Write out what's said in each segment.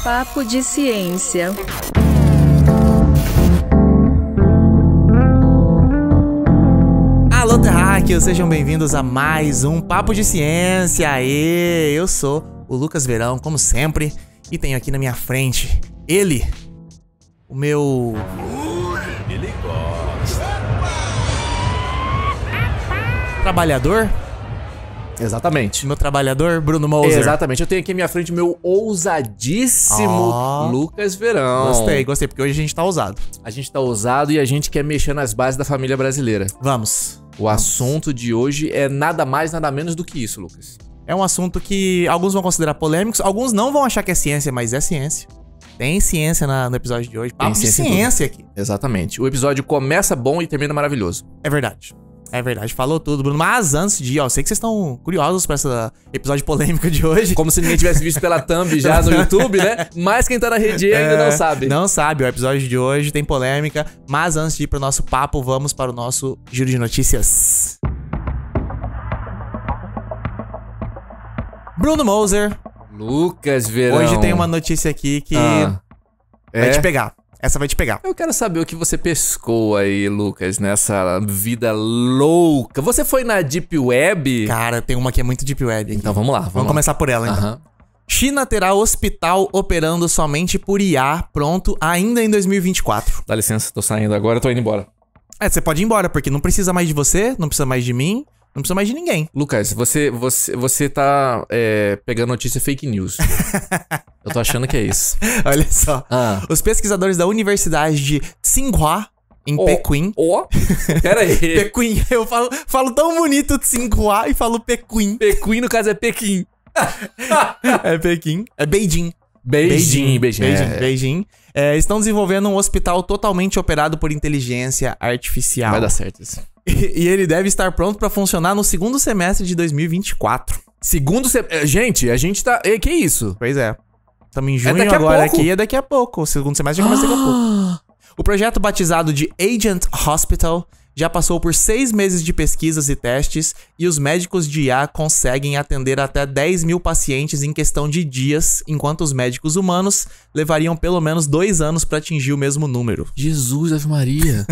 Papo de Ciência. Alô, terráqueos, sejam bem-vindos a mais um Papo de Ciência. Aê, eu sou o Lucas Verão, como sempre, e tenho aqui na minha frente ele, o meu... Ele gosta. trabalhador? Exatamente. Meu trabalhador, Bruno Moser. Exatamente. Eu tenho aqui à minha frente o meu ousadíssimo Lucas Verão. Gostei, porque hoje a gente tá ousado. A gente tá ousado e a gente quer mexer nas bases da família brasileira. Vamos. O assunto de hoje é nada mais, nada menos do que isso, Lucas. É um assunto que alguns vão considerar polêmicos, alguns não vão achar que é ciência, mas é ciência. Tem ciência no episódio de hoje. Papo de ciência aqui. Exatamente. O episódio começa bom e termina maravilhoso. É verdade. É verdade, falou tudo, Bruno. Mas antes de ir, eu sei que vocês estão curiosos pra esse episódio polêmico de hoje. Como se ninguém tivesse visto pela thumb já no YouTube, né? Mas quem tá na rede ainda não sabe. Não sabe, o episódio de hoje tem polêmica. Mas antes de ir pro nosso papo, vamos para o nosso giro de notícias. Bruno Moser. Lucas Verão. Hoje tem uma notícia aqui que vai te pegar. Essa vai te pegar. Eu quero saber o que você pescou aí, Lucas, nessa vida louca. Você foi na Deep Web? Cara, tem uma que é muito Deep Web aqui. Então vamos lá. Vamos começar por ela, então. China terá hospital operando somente por IA pronto ainda em 2024. Dá licença, tô saindo agora, tô indo embora. Você pode ir embora, porque não precisa mais de você, não precisa mais de mim, não precisa mais de ninguém. Lucas, você tá pegando notícia fake news. Eu tô achando que é isso. Olha só. Os pesquisadores da Universidade de Tsinghua, em Pequim. Pera aí. Pequim. Eu falo tão bonito Tsinghua e falo Pequim. Pequim, no caso, é Pequim. É Pequim. É Beijing. Beijing. Estão desenvolvendo um hospital totalmente operado por inteligência artificial. Vai dar certo isso. E ele deve estar pronto pra funcionar no segundo semestre de 2024. Gente, a gente tá... Que isso? Pois é. Estamos em junho agora aqui, é daqui a pouco. O segundo semestre já começa daqui a pouco. O projeto batizado de Agent Hospital já passou por 6 meses de pesquisas e testes e os médicos de IA conseguem atender até 10 mil pacientes em questão de dias, enquanto os médicos humanos levariam pelo menos 2 anos para atingir o mesmo número. Jesus, Ave Maria.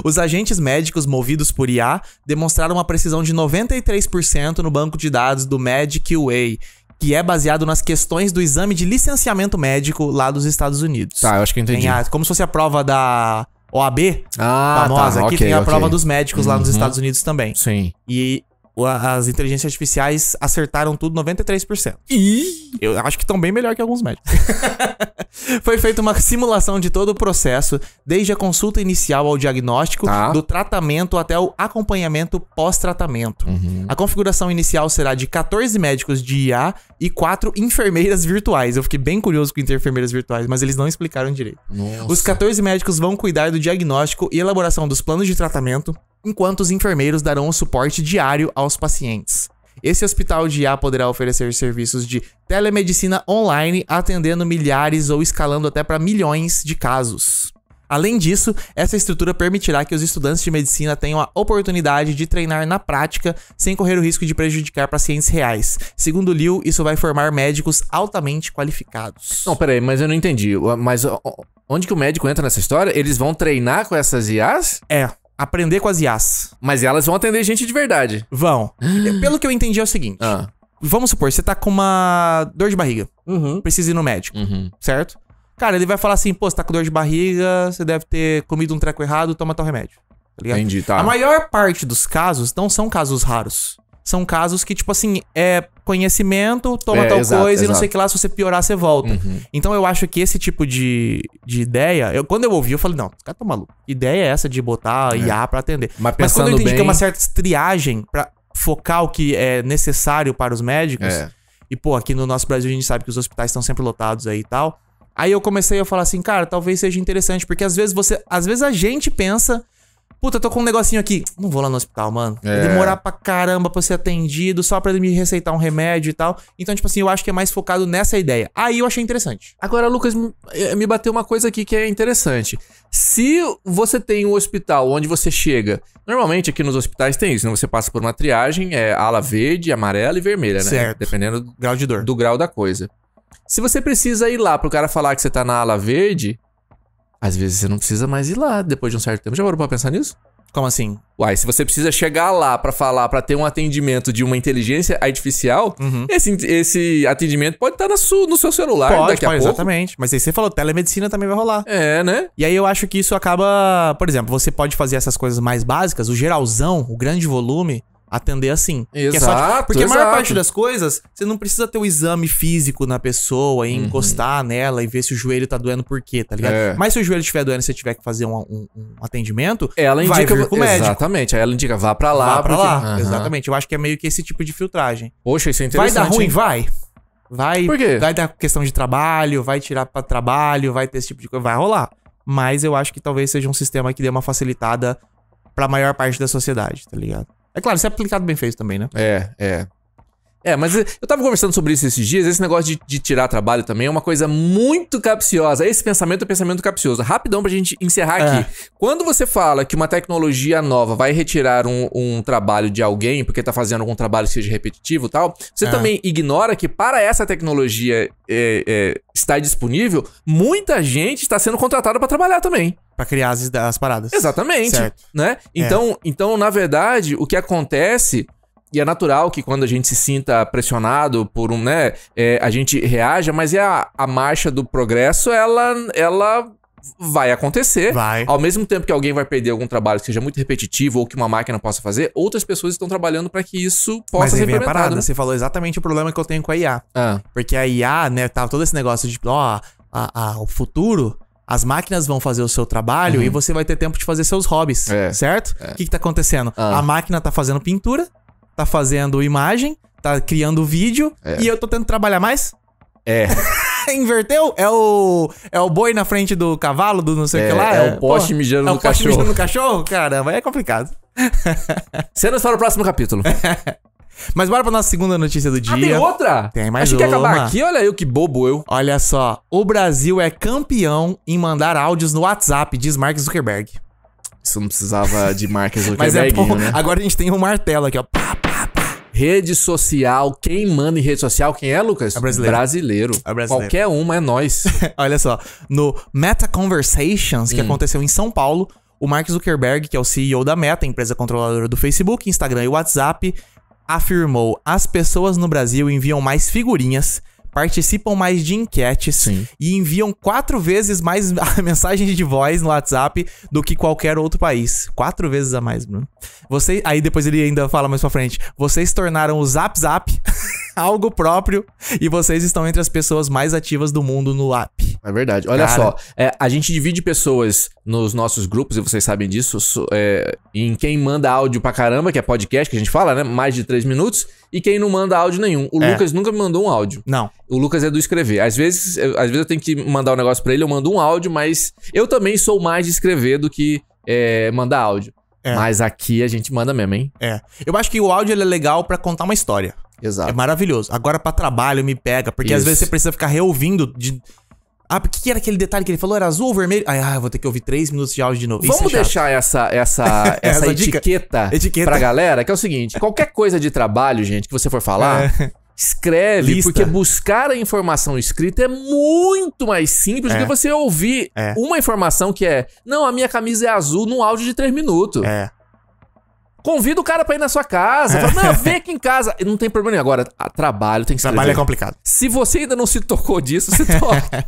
Os agentes médicos movidos por IA demonstraram uma precisão de 93% no banco de dados do MedQA, que é baseado nas questões do exame de licenciamento médico lá dos Estados Unidos. Tá, eu acho que eu entendi. Como se fosse a prova da OAB, famosa. Aqui tem a prova dos médicos lá nos Estados Unidos também. Sim. E as inteligências artificiais acertaram tudo 93%. Eu acho que estão bem melhor que alguns médicos. Foi feita uma simulação de todo o processo, desde a consulta inicial ao diagnóstico, do tratamento até o acompanhamento pós-tratamento. A configuração inicial será de 14 médicos de IA e 4 enfermeiras virtuais. Eu fiquei bem curioso com enfermeiras virtuais, mas eles não explicaram direito. Nossa. Os 14 médicos vão cuidar do diagnóstico e elaboração dos planos de tratamento, enquanto os enfermeiros darão o suporte diário aos pacientes. Esse hospital de IA poderá oferecer serviços de telemedicina online, atendendo milhares ou escalando até para milhões de casos. Além disso, essa estrutura permitirá que os estudantes de medicina tenham a oportunidade de treinar na prática sem correr o risco de prejudicar pacientes reais. Segundo Liu, isso vai formar médicos altamente qualificados. Não, peraí, mas eu não entendi. Mas onde que o médico entra nessa história? Eles vão treinar com essas IAs? Aprender com as IAs. Mas elas vão atender gente de verdade. Vão. Pelo que eu entendi é o seguinte. Vamos supor, você tá com uma dor de barriga. Precisa ir no médico. Certo? Cara, ele vai falar assim, pô, você tá com dor de barriga, você deve ter comido um treco errado, toma tal remédio. Tá ligado? Entendi, tá. A maior parte dos casos não são casos raros. São casos que, tipo assim, é conhecimento, toma tal coisa e não sei o que lá, se você piorar, você volta. Então eu acho que esse tipo de ideia, quando eu ouvi, eu falei, não, os caras tão malucos. Que ideia é essa de botar IA pra atender? Mas quando eu entendi que é uma certa triagem pra focar o que é necessário para os médicos, e pô, aqui no nosso Brasil a gente sabe que os hospitais estão sempre lotados aí e tal, aí eu comecei a falar assim, cara, talvez seja interessante, porque às vezes a gente pensa, puta, eu tô com um negocinho aqui, não vou lá no hospital, mano. Vai demorar pra caramba pra ser atendido, só pra ele me receitar um remédio e tal. Então, tipo assim, eu acho que é mais focado nessa ideia. Aí eu achei interessante. Agora, Lucas, me bateu uma coisa aqui que é interessante. Se você tem um hospital onde você chega... Normalmente aqui nos hospitais tem isso, né? Você passa por uma triagem, ala verde, amarela e vermelha, né? Certo. Dependendo Grau de dor. do grau da coisa. Se você precisa ir lá pro cara falar que você tá na ala verde, às vezes você não precisa mais ir lá depois de um certo tempo. Já parou pra pensar nisso? Como assim? Uai, se você precisa chegar lá pra falar, pra ter um atendimento de uma inteligência artificial, esse atendimento pode estar no seu celular daqui a pouco. Exatamente. Mas aí você falou, telemedicina também vai rolar. É, né? E aí eu acho que isso acaba... Por exemplo, você pode fazer essas coisas mais básicas, o geralzão, o grande volume... atender assim. Exato, porque a maior parte das coisas, você não precisa ter o exame físico na pessoa e encostar nela e ver se o joelho tá doendo por quê, tá ligado? Mas se o joelho estiver doendo e você tiver que fazer um atendimento, ela vai indica vir com o médico. Exatamente, aí ela indica, vá pra lá. Vá pra lá, exatamente. Eu acho que é meio que esse tipo de filtragem. Poxa, isso é interessante. Vai dar ruim? Hein? Vai. Por quê? Vai dar questão de trabalho, vai tirar pra trabalho, vai ter esse tipo de coisa. Vai rolar. Mas eu acho que talvez seja um sistema que dê uma facilitada pra maior parte da sociedade, tá ligado? É claro, isso é aplicado bem feito também, né? Mas eu tava conversando sobre isso esses dias. Esse negócio de tirar trabalho também é uma coisa muito capciosa. Esse pensamento é um pensamento capcioso. Rapidão pra gente encerrar aqui. Quando você fala que uma tecnologia nova vai retirar um trabalho de alguém porque tá fazendo algum trabalho que seja repetitivo e tal, você também ignora que para essa tecnologia estar disponível, muita gente está sendo contratada pra trabalhar também. Pra criar as paradas. Exatamente. Certo. Né? Então, na verdade, o que acontece... E é natural que quando a gente se sinta pressionado por a gente reaja, mas a marcha do progresso, ela vai acontecer. Vai. Ao mesmo tempo que alguém vai perder algum trabalho que seja muito repetitivo ou que uma máquina possa fazer, outras pessoas estão trabalhando para que isso possa ser implementado. Parada, né? Você falou exatamente o problema que eu tenho com a IA. Porque a IA, né, tá todo esse negócio de, o futuro... As máquinas vão fazer o seu trabalho e você vai ter tempo de fazer seus hobbies, certo? O que tá acontecendo? A máquina tá fazendo pintura, tá fazendo imagem, tá criando vídeo e eu tô tendo que trabalhar mais? Inverteu? É o boi na frente do cavalo, do não sei o que lá? É o poste mijando no cachorro. É o poste mijando no cachorro? Caramba, é complicado. Cenas para o próximo capítulo. Mas bora pra nossa segunda notícia do dia. Tem outra? Tem mais uma. Achei que ia acabar aqui, olha eu que bobo eu. Olha só, o Brasil é campeão em mandar áudios no WhatsApp, diz Mark Zuckerberg. Isso não precisava de Mark Zuckerberg. Mas é bom, né? Agora a gente tem um martelo aqui, ó. Rede social, quem manda em rede social, quem é, Lucas? É brasileiro. É brasileiro. Qualquer uma é nós. Olha só, no Meta Conversations, que aconteceu em São Paulo, o Mark Zuckerberg, que é o CEO da Meta, empresa controladora do Facebook, Instagram e WhatsApp, afirmou: as pessoas no Brasil enviam mais figurinhas, participam mais de enquetes e enviam 4 vezes mais mensagens de voz no WhatsApp do que qualquer outro país. 4 vezes a mais, Bruno. Aí depois ele ainda fala mais pra frente: vocês tornaram o Zap algo próprio e vocês estão entre as pessoas mais ativas do mundo no app. É verdade. Olha só, a gente divide pessoas nos nossos grupos, e vocês sabem disso, em quem manda áudio pra caramba, que é podcast, que a gente fala, né? Mais de 3 minutos, e quem não manda áudio nenhum. O Lucas nunca me mandou um áudio. Não. O Lucas é do escrever. Às vezes eu tenho que mandar um negócio pra ele, eu mando um áudio, mas eu também sou mais de escrever do que mandar áudio. Mas aqui a gente manda mesmo, hein? Eu acho que o áudio ele é legal pra contar uma história. Exato. É maravilhoso. Agora pra trabalho me pega, porque às vezes você precisa ficar reouvindo de... o que era aquele detalhe que ele falou? Era azul ou vermelho? Eu vou ter que ouvir 3 minutos de áudio de novo. Vamos deixar essa etiqueta pra galera, que é o seguinte: qualquer coisa de trabalho, gente, que você for falar, escreve, Lista. porque buscar a informação escrita é muito mais simples do que você ouvir uma informação que não, a minha camisa é azul num áudio de 3 minutos. Convida o cara pra ir na sua casa. Fala, não, vem aqui em casa. Não tem problema nenhum. Agora, trabalho tem que escrever. Trabalho é complicado. Se você ainda não se tocou disso, se toca.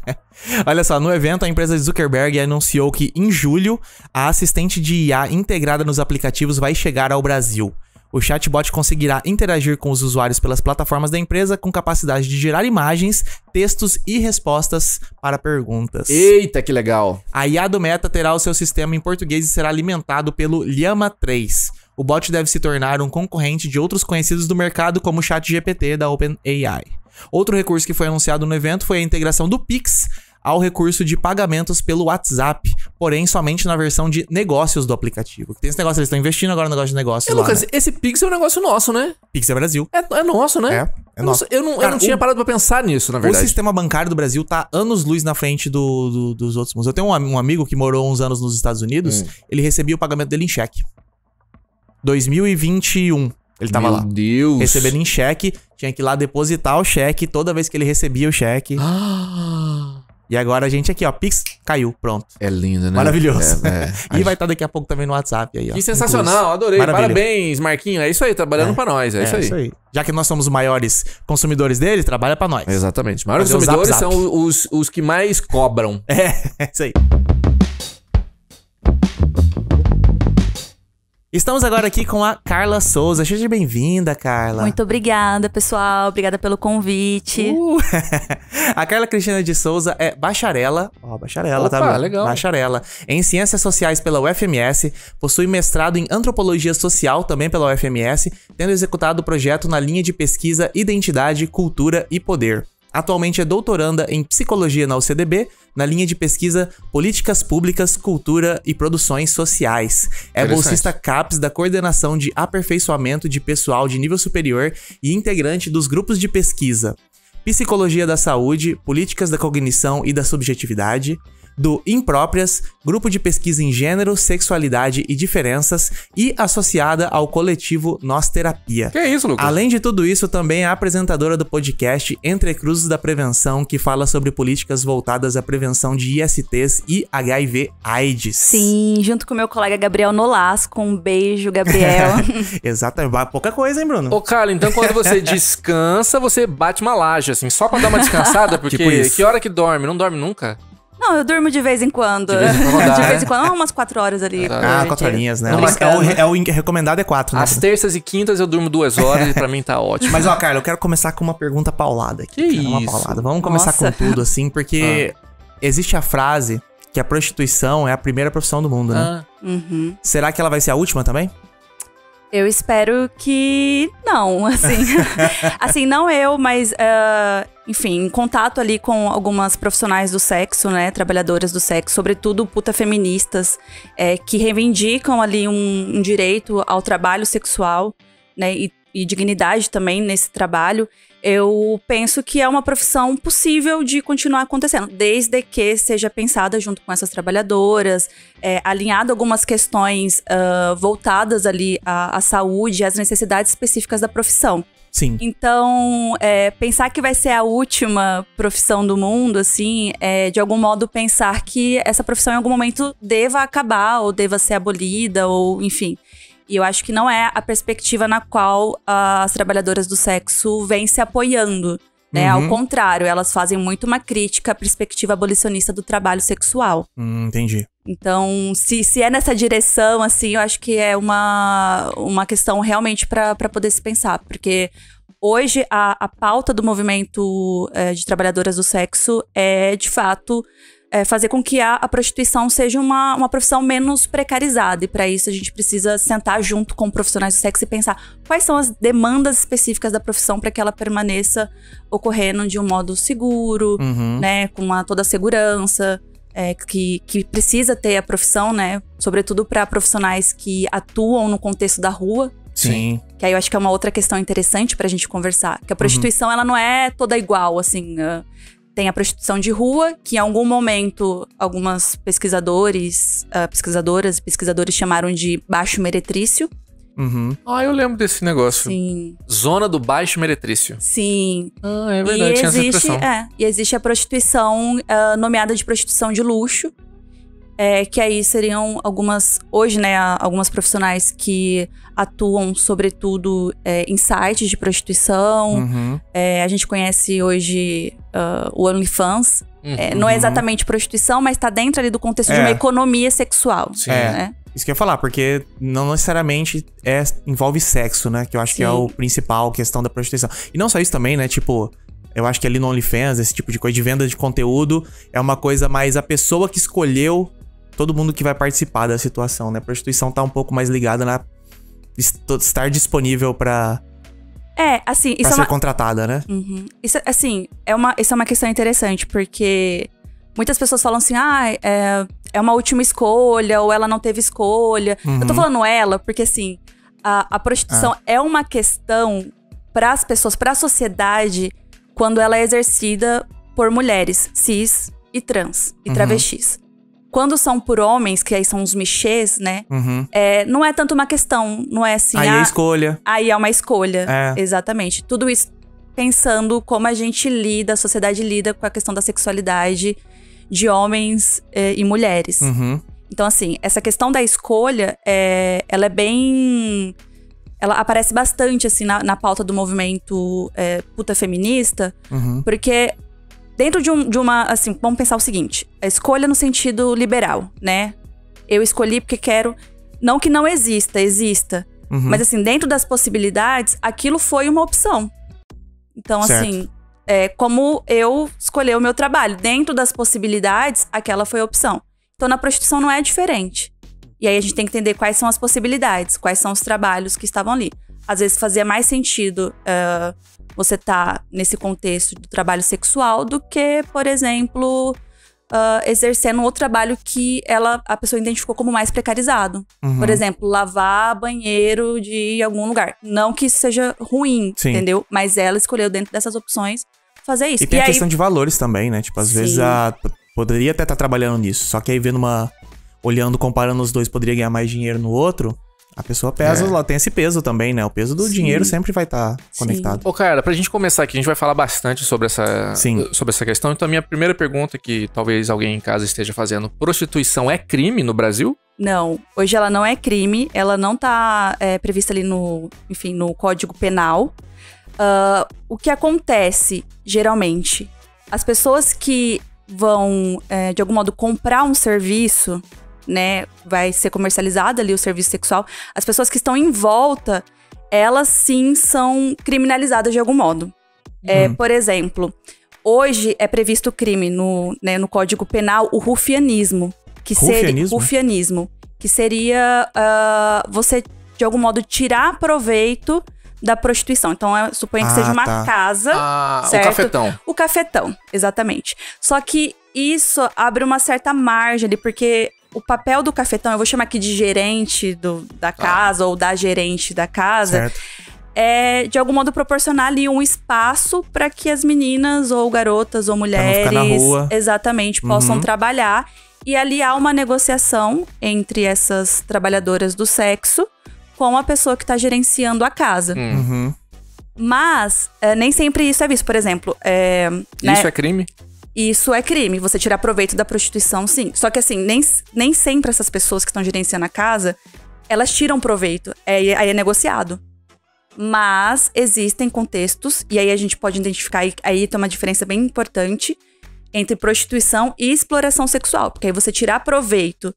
Olha só, no evento, a empresa Zuckerberg anunciou que, em julho, a assistente de IA integrada nos aplicativos vai chegar ao Brasil. O chatbot conseguirá interagir com os usuários pelas plataformas da empresa com capacidade de gerar imagens, textos e respostas para perguntas. Eita, que legal! A IA do Meta terá o seu sistema em português e será alimentado pelo Llama 3. O bot deve se tornar um concorrente de outros conhecidos do mercado, como o ChatGPT da OpenAI. Outro recurso que foi anunciado no evento foi a integração do Pix ao recurso de pagamentos pelo WhatsApp, porém somente na versão de negócios do aplicativo. Tem esse negócio, eles estão investindo agora no negócio de negócios lá, Lucas, né? esse Pix é um negócio nosso, né? Pix é Brasil. É nosso, né? É nosso. Eu não tinha parado pra pensar nisso, na verdade. O sistema bancário do Brasil tá anos-luz na frente dos outros mundos. Eu tenho um amigo que morou uns anos nos Estados Unidos, ele recebia o pagamento dele em cheque. 2021. Ele tava lá. Meu Deus. Recebendo em cheque, tinha que ir lá depositar o cheque toda vez que ele recebia o cheque. E agora a gente aqui, ó, Pix, caiu, pronto. É lindo, né? Maravilhoso. E vai estar daqui a pouco também no WhatsApp aí, ó. Que sensacional, adorei. Maravilha. Parabéns, Marquinho. É isso aí, trabalhando pra nós, é isso aí. Já que nós somos os maiores consumidores dele, trabalha pra nós. Exatamente. Os maiores consumidores são os que mais cobram. É isso aí. Estamos agora aqui com a Carla Souza. Seja bem-vinda, Carla. Muito obrigada, pessoal. Obrigada pelo convite. A Carla Cristina de Souza é bacharela. Bacharela, opa, tá? Legal. Bacharela em Ciências Sociais pela UFMS. Possui mestrado em Antropologia Social, também pela UFMS, tendo executado o projeto na linha de pesquisa Identidade, Cultura e Poder. Atualmente é doutoranda em Psicologia na UCDB, na linha de pesquisa Políticas Públicas, Cultura e Produções Sociais. É bolsista CAPES da Coordenação de Aperfeiçoamento de Pessoal de Nível Superior e integrante dos grupos de pesquisa Psicologia da Saúde, Políticas da Cognição e da Subjetividade, do Impróprias, grupo de pesquisa em gênero, sexualidade e diferenças e associada ao coletivo Nós Terapia. Que isso, Lucas? Além de tudo isso, também é apresentadora do podcast Entre Cruzes da Prevenção, que fala sobre políticas voltadas à prevenção de ISTs e HIV/AIDS. Sim, junto com meu colega Gabriel Nolasco. Um beijo, Gabriel. Exatamente. Pouca coisa, hein, Bruno? Ô, Carla, então quando você descansa, você bate uma laje, assim, só pra dar uma descansada, porque tipo que hora que dorme? Não dorme nunca? Não, eu durmo de vez em quando. De vez em quando, umas 4 horas ali. 4 horinhas, né? O recomendado é 4, né? Às terças e quintas eu durmo 2 horas e pra mim tá ótimo. Mas, ó, Carla, eu quero começar com uma pergunta paulada aqui. Que isso? Uma paulada. Vamos começar com tudo, assim, porque existe a frase que a prostituição é a primeira profissão do mundo, né? Uhum. Será que ela vai ser a última também? Eu espero que não, assim. Assim, não eu, mas, enfim, em contato ali com algumas profissionais do sexo, né, trabalhadoras do sexo, sobretudo puta feministas, que reivindicam ali um direito ao trabalho sexual, né, e dignidade também nesse trabalho. Eu penso que é uma profissão possível de continuar acontecendo, desde que seja pensada junto com essas trabalhadoras, alinhado algumas questões voltadas ali à saúde e às necessidades específicas da profissão. Sim. Então, pensar que vai ser a última profissão do mundo, assim, de algum modo pensar que essa profissão em algum momento deva acabar, ou deva ser abolida, ou enfim. E eu acho que não é a perspectiva na qual as trabalhadoras do sexo vêm se apoiando, né? Ao contrário, elas fazem muito uma crítica à perspectiva abolicionista do trabalho sexual. Entendi. Então, se é nessa direção, assim, eu acho que é uma questão realmente para poder se pensar. Porque hoje a pauta do movimento de trabalhadoras do sexo é, de fato, fazer com que a prostituição seja uma profissão menos precarizada. E para isso a gente precisa sentar junto com profissionais do sexo e pensar quais são as demandas específicas da profissão para que ela permaneça ocorrendo de um modo seguro, né, com toda a segurança que precisa ter a profissão, né, sobretudo para profissionais que atuam no contexto da rua. Sim. Que aí eu acho que é uma outra questão interessante pra gente conversar. Que a prostituição, ela não é toda igual, assim. Tem a prostituição de rua, que em algum momento algumas pesquisadoras e pesquisadores chamaram de baixo meretrício. Eu lembro desse negócio. Sim. Zona do baixo meretrício. Sim. É verdade, tinha essa expressão. E existe a prostituição nomeada de prostituição de luxo. Que aí seriam hoje, né, algumas profissionais que atuam, sobretudo, em sites de prostituição. A gente conhece hoje o OnlyFans. Não é exatamente prostituição, mas tá dentro ali do contexto de uma economia sexual. Sim. Né? Isso que eu ia falar, porque não necessariamente envolve sexo, né? Que eu acho que é o principal questão da prostituição. E não só isso também, né? Tipo, eu acho que ali no OnlyFans, esse tipo de coisa de venda de conteúdo, é uma coisa mais a pessoa que escolheu todo mundo que vai participar da situação, né? A prostituição tá um pouco mais ligada na estar disponível pra assim, pra ser contratada, né? Isso, assim, isso é uma questão interessante, porque muitas pessoas falam assim, é uma última escolha, ou ela não teve escolha. Eu tô falando ela, porque assim, a prostituição é uma questão para as pessoas, para a sociedade, quando ela é exercida por mulheres cis e trans e travestis. Quando são por homens, que aí são os michês, né? Não é tanto uma questão, não é assim... Aí é escolha. Aí é uma escolha, exatamente. Tudo isso pensando como a gente lida, a sociedade lida com a questão da sexualidade de homens e mulheres. Então, assim, essa questão da escolha, ela é bem... Ela aparece bastante, assim, na pauta do movimento puta feminista, porque dentro de uma... Assim, vamos pensar o seguinte, a escolha no sentido liberal, né? Eu escolhi porque quero... Não que não exista, mas, assim, dentro das possibilidades, aquilo foi uma opção. Então, certo. assim, como eu escolhi o meu trabalho. Dentro das possibilidades, aquela foi a opção. Então, na prostituição não é diferente. E aí, a gente tem que entender quais são as possibilidades, quais são os trabalhos que estavam ali. Às vezes, fazia mais sentido você tá nesse contexto do trabalho sexual do que, por exemplo, exercendo outro trabalho que a pessoa identificou como mais precarizado. Por exemplo, lavar banheiro de algum lugar. Não que isso seja ruim, entendeu? Mas ela escolheu dentro dessas opções fazer isso. E tem a questão de valores também, né? Tipo, às vezes poderia até estar trabalhando nisso, só que aí vendo olhando, comparando os dois, poderia ganhar mais dinheiro no outro. A pessoa pesa, ela tem esse peso também, né? O peso do dinheiro sempre vai estar conectado. Ô, cara, pra gente começar aqui, a gente vai falar bastante sobre essa questão. Então, a minha primeira pergunta, que talvez alguém em casa esteja fazendo: prostituição é crime no Brasil? Não, hoje ela não é crime, ela não tá prevista ali no Código Penal. O que acontece, geralmente, as pessoas que vão, de algum modo, comprar um serviço, né, vai ser comercializado ali o serviço sexual, as pessoas que estão em volta, elas sim são criminalizadas de algum modo. Por exemplo, hoje é previsto crime no Código Penal o rufianismo. Rufianismo? Que seria você, de algum modo, tirar proveito da prostituição. Então, suponha que seja uma casa, certo? O cafetão. O cafetão, exatamente. Só que isso abre uma certa margem ali, porque o papel do cafetão, eu vou chamar aqui de gerente da casa ou da gerente da casa, certo. É, de algum modo, proporcionar ali um espaço para que as meninas ou garotas ou mulheres, pra não ficar na rua. Exatamente, possam trabalhar. E ali há uma negociação entre essas trabalhadoras do sexo com a pessoa que está gerenciando a casa. Mas nem sempre isso é visto. Por exemplo... Isso é crime? Isso é crime. Você tirar proveito da prostituição, sim. Só que assim, nem sempre essas pessoas que estão gerenciando a casa, elas tiram proveito. Aí é negociado. Mas existem contextos, e aí a gente pode identificar, aí tem uma diferença bem importante entre prostituição e exploração sexual. Porque aí você tirar proveito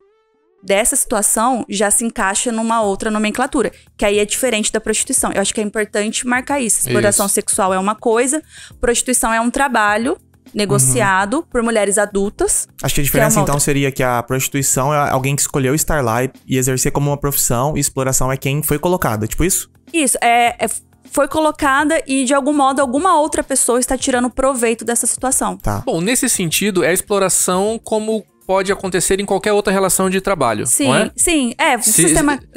dessa situação já se encaixa numa outra nomenclatura, que aí é diferente da prostituição. Eu acho que é importante marcar isso. Exploração sexual é uma coisa, prostituição é um trabalho negociado por mulheres adultas. Acho que a diferença, então, seria que a prostituição é alguém que escolheu estar lá e exercer como uma profissão, e exploração é quem foi colocada, tipo isso? Isso, foi colocada e, de algum modo, alguma outra pessoa está tirando proveito dessa situação. Tá. Bom, nesse sentido, é exploração como pode acontecer em qualquer outra relação de trabalho, sim, não é? Sim,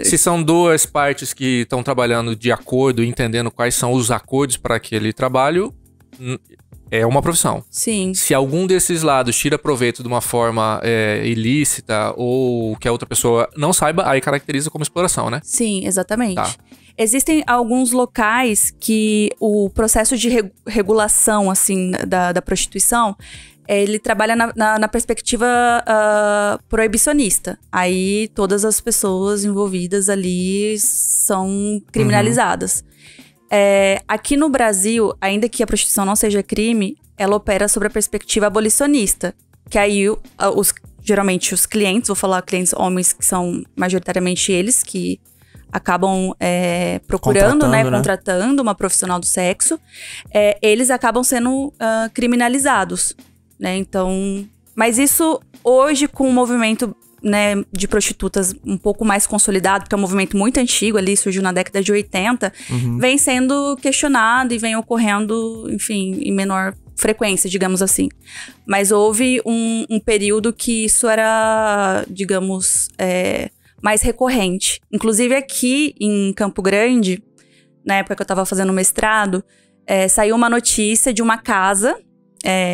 se são duas partes que estão trabalhando de acordo, entendendo quais são os acordos para aquele trabalho, é uma profissão. Sim. Se algum desses lados tira proveito de uma forma ilícita ou que a outra pessoa não saiba, aí caracteriza como exploração, né? Sim, exatamente. Tá. Existem alguns locais que o processo de regulação, assim, da prostituição, ele trabalha na perspectiva proibicionista. Aí todas as pessoas envolvidas ali são criminalizadas. Aqui no Brasil, ainda que a prostituição não seja crime, ela opera sobre a perspectiva abolicionista. Que aí, geralmente, os clientes, vou falar clientes homens, que são majoritariamente eles, que acabam procurando, contratando uma profissional do sexo, eles acabam sendo criminalizados, né? Então, mas isso hoje, com o movimento, né, de prostitutas um pouco mais consolidado, porque é um movimento muito antigo ali, surgiu na década de 80, vem sendo questionado e vem ocorrendo, enfim, em menor frequência, digamos assim. Mas houve um período que isso era, digamos, mais recorrente. Inclusive aqui em Campo Grande, na época que eu estava fazendo mestrado, saiu uma notícia de uma casa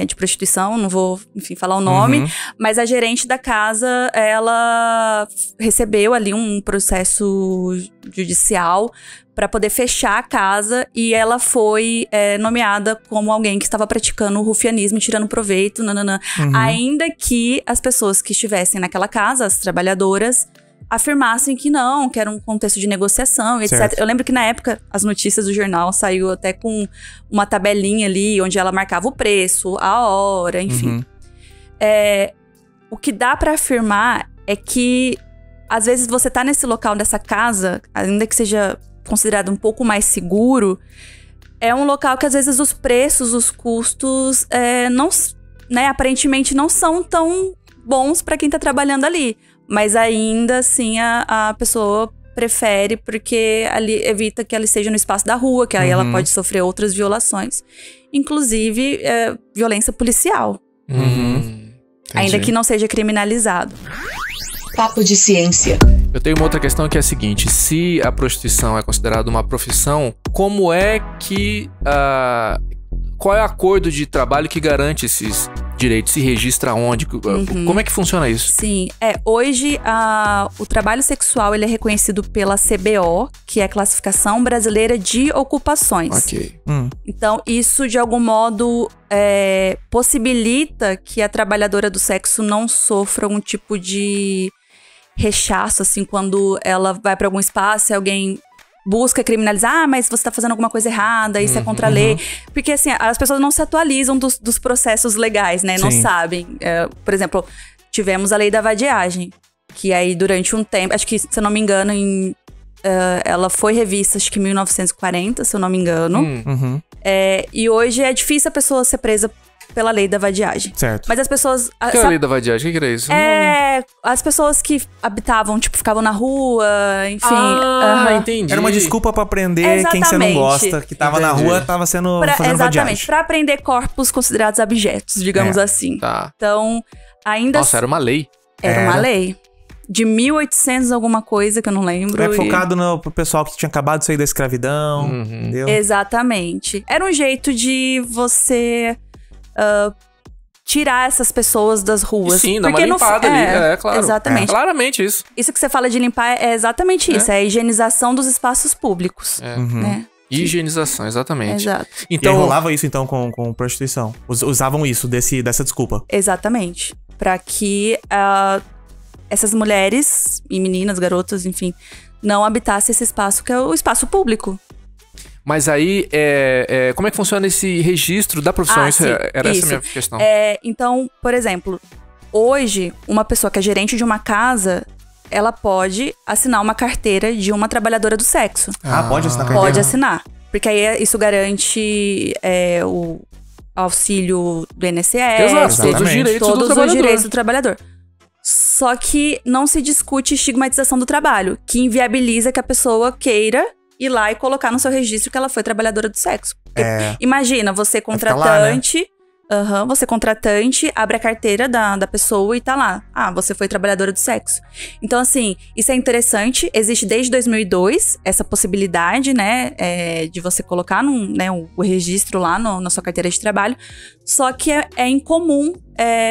de prostituição, não vou, enfim, falar o nome, mas a gerente da casa, ela recebeu ali um processo judicial para poder fechar a casa e ela foi nomeada como alguém que estava praticando o rufianismo e tirando proveito, ainda que as pessoas que estivessem naquela casa, as trabalhadoras, afirmassem que não, que era um contexto de negociação, etc. Certo. Eu lembro que na época, as notícias do jornal saiu até com uma tabelinha ali, onde ela marcava o preço, a hora, enfim. O que dá pra afirmar é que, às vezes, você tá nesse local dessa casa, ainda que seja considerado um pouco mais seguro, é um local que, às vezes, os preços, os custos, aparentemente não são tão bons pra quem tá trabalhando ali. Mas ainda assim a pessoa prefere porque ali evita que ela esteja no espaço da rua, que aí ela pode sofrer outras violações. Inclusive, violência policial. Ainda que não seja criminalizado. Papo de ciência. Eu tenho uma outra questão que é a seguinte: se a prostituição é considerada uma profissão, como é que... qual é o acordo de trabalho que garante esses direitos? Se registra onde? Como é que funciona isso? Sim, hoje o trabalho sexual ele é reconhecido pela CBO, que é a Classificação Brasileira de Ocupações. Ok. Então, isso de algum modo possibilita que a trabalhadora do sexo não sofra um tipo de rechaço, assim, quando ela vai para algum espaço e alguém busca criminalizar, mas você tá fazendo alguma coisa errada, isso é contra a lei. Porque, assim, as pessoas não se atualizam dos processos legais, né? Não sabem. Por exemplo, tivemos a lei da vadiagem, que aí durante um tempo, acho que, se eu não me engano, ela foi revista, acho que em 1940, se eu não me engano. E hoje é difícil a pessoa ser presa pela lei da vadiagem. Certo. Mas as pessoas... O que é a lei da vadiagem? O que era isso? As pessoas que habitavam, tipo, ficavam na rua, enfim. Entendi. Era uma desculpa pra prender quem você não gosta, que tava na rua, tava fazendo vadiagem. Exatamente, pra prender corpos considerados abjetos, digamos assim. Tá. Então, ainda... Nossa, era uma lei. Era uma lei. De 1800 alguma coisa, que eu não lembro. Focado pro pessoal que tinha acabado de sair da escravidão, entendeu? Exatamente. Era um jeito de você... tirar essas pessoas das ruas. Sim, dar uma limpada ali. Claro. Exatamente. Claramente isso. Isso que você fala de limpar é exatamente isso. É a higienização dos espaços públicos. Né? Higienização, exatamente. Exato. Então, e rolava isso, então, com prostituição? Usavam isso, dessa desculpa? Exatamente. Pra que essas mulheres e meninas, garotas, enfim, não habitassem esse espaço que é o espaço público. Mas aí, como é que funciona esse registro da profissão? Era essa a minha questão. Então, por exemplo, hoje, uma pessoa que é gerente de uma casa, ela pode assinar uma carteira de uma trabalhadora do sexo. Pode assinar a carteira? Pode assinar. Porque aí isso garante o auxílio do INSS. Exato, todos os direitos do trabalhador. Só que não se discute estigmatização do trabalho, que inviabiliza que a pessoa queira ir lá e colocar no seu registro que ela foi trabalhadora do sexo. Imagina, você contratante... Lá, né? Você contratante, abre a carteira da pessoa e tá lá. Você foi trabalhadora do sexo. Então, assim, isso é interessante. Existe desde 2002 essa possibilidade, né? De você colocar o registro lá na sua carteira de trabalho. Só que é incomum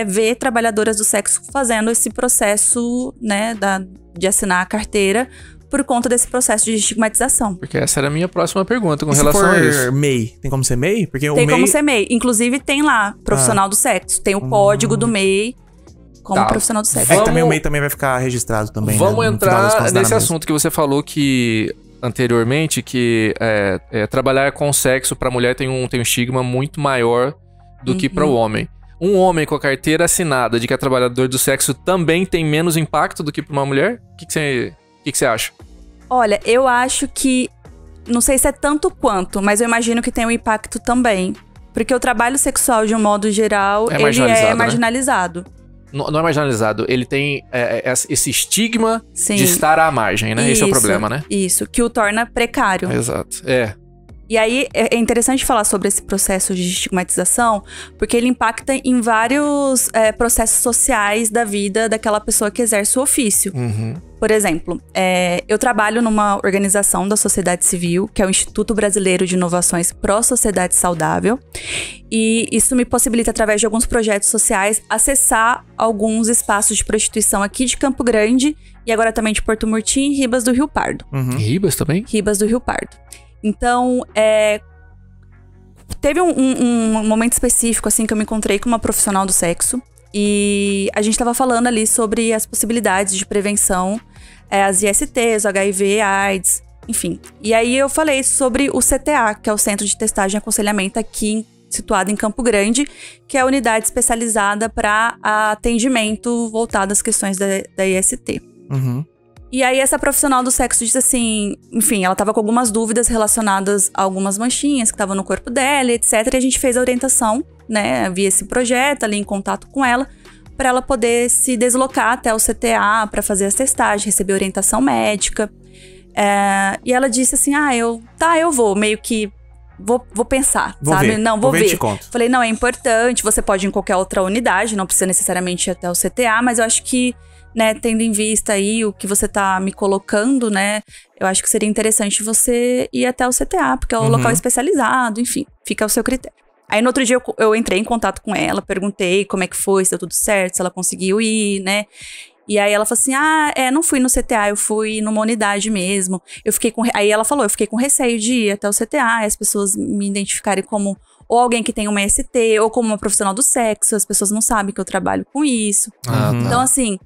ver trabalhadoras do sexo fazendo esse processo, né? De assinar a carteira por conta desse processo de estigmatização. Porque essa era a minha próxima pergunta com relação a isso. MEI, tem como ser MEI? Porque tem como ser MEI. Inclusive, tem lá, profissional do sexo. Tem o código do MEI como profissional do sexo. Também o MEI também vai ficar registrado também. Vamos entrar nesse assunto que você falou que anteriormente, que trabalhar com sexo pra mulher tem um estigma muito maior do que para o homem. Um homem com a carteira assinada de que é trabalhador do sexo também tem menos impacto do que para uma mulher? O que você acha? Olha, eu acho que... Não sei se é tanto quanto, mas eu imagino que tem um impacto também. Porque o trabalho sexual, de um modo geral, ele é marginalizado. Né? Não é marginalizado, ele tem esse estigma de estar à margem, né? Esse é o problema, né? Isso, que o torna precário. Exato, E aí, é interessante falar sobre esse processo de estigmatização, porque ele impacta em vários processos sociais da vida daquela pessoa que exerce o ofício. Por exemplo, eu trabalho numa organização da sociedade civil, que é o Instituto Brasileiro de Inovações Pró-Sociedade Saudável. E isso me possibilita, através de alguns projetos sociais, acessar alguns espaços de prostituição aqui de Campo Grande, e agora também de Porto Murtinho e Ribas do Rio Pardo. Ribas também? Ribas do Rio Pardo. Então, teve um momento específico, assim, que eu me encontrei com uma profissional do sexo. E a gente tava falando ali sobre as possibilidades de prevenção, as ISTs, o HIV, AIDS, enfim. E aí eu falei sobre o CTA, que é o Centro de Testagem e Aconselhamento aqui, situado em Campo Grande, que é a unidade especializada para atendimento voltado às questões da IST. E aí essa profissional do sexo disse assim, enfim, ela tava com algumas dúvidas relacionadas a algumas manchinhas que estavam no corpo dela, etc. E a gente fez a orientação, né, via esse projeto, ali em contato com ela, para ela poder se deslocar até o CTA para fazer as testagens, receber orientação médica. E ela disse assim, eu vou, meio que vou pensar, sabe? Ver. Não, vou ver. Te conto. Falei, não, é importante, você pode ir em qualquer outra unidade, não precisa necessariamente ir até o CTA, mas eu acho que, né, tendo em vista aí o que você tá me colocando, né, eu acho que seria interessante você ir até o CTA, porque é o local especializado, enfim, fica ao seu critério. Aí no outro dia eu entrei em contato com ela, perguntei como é que foi, se deu tudo certo, se ela conseguiu ir, né. E aí ela falou assim, não fui no CTA, eu fui numa unidade mesmo. Aí ela falou, eu fiquei com receio de ir até o CTA, e as pessoas me identificarem como ou alguém que tem uma ST, ou como uma profissional do sexo, as pessoas não sabem que eu trabalho com isso. Então, assim,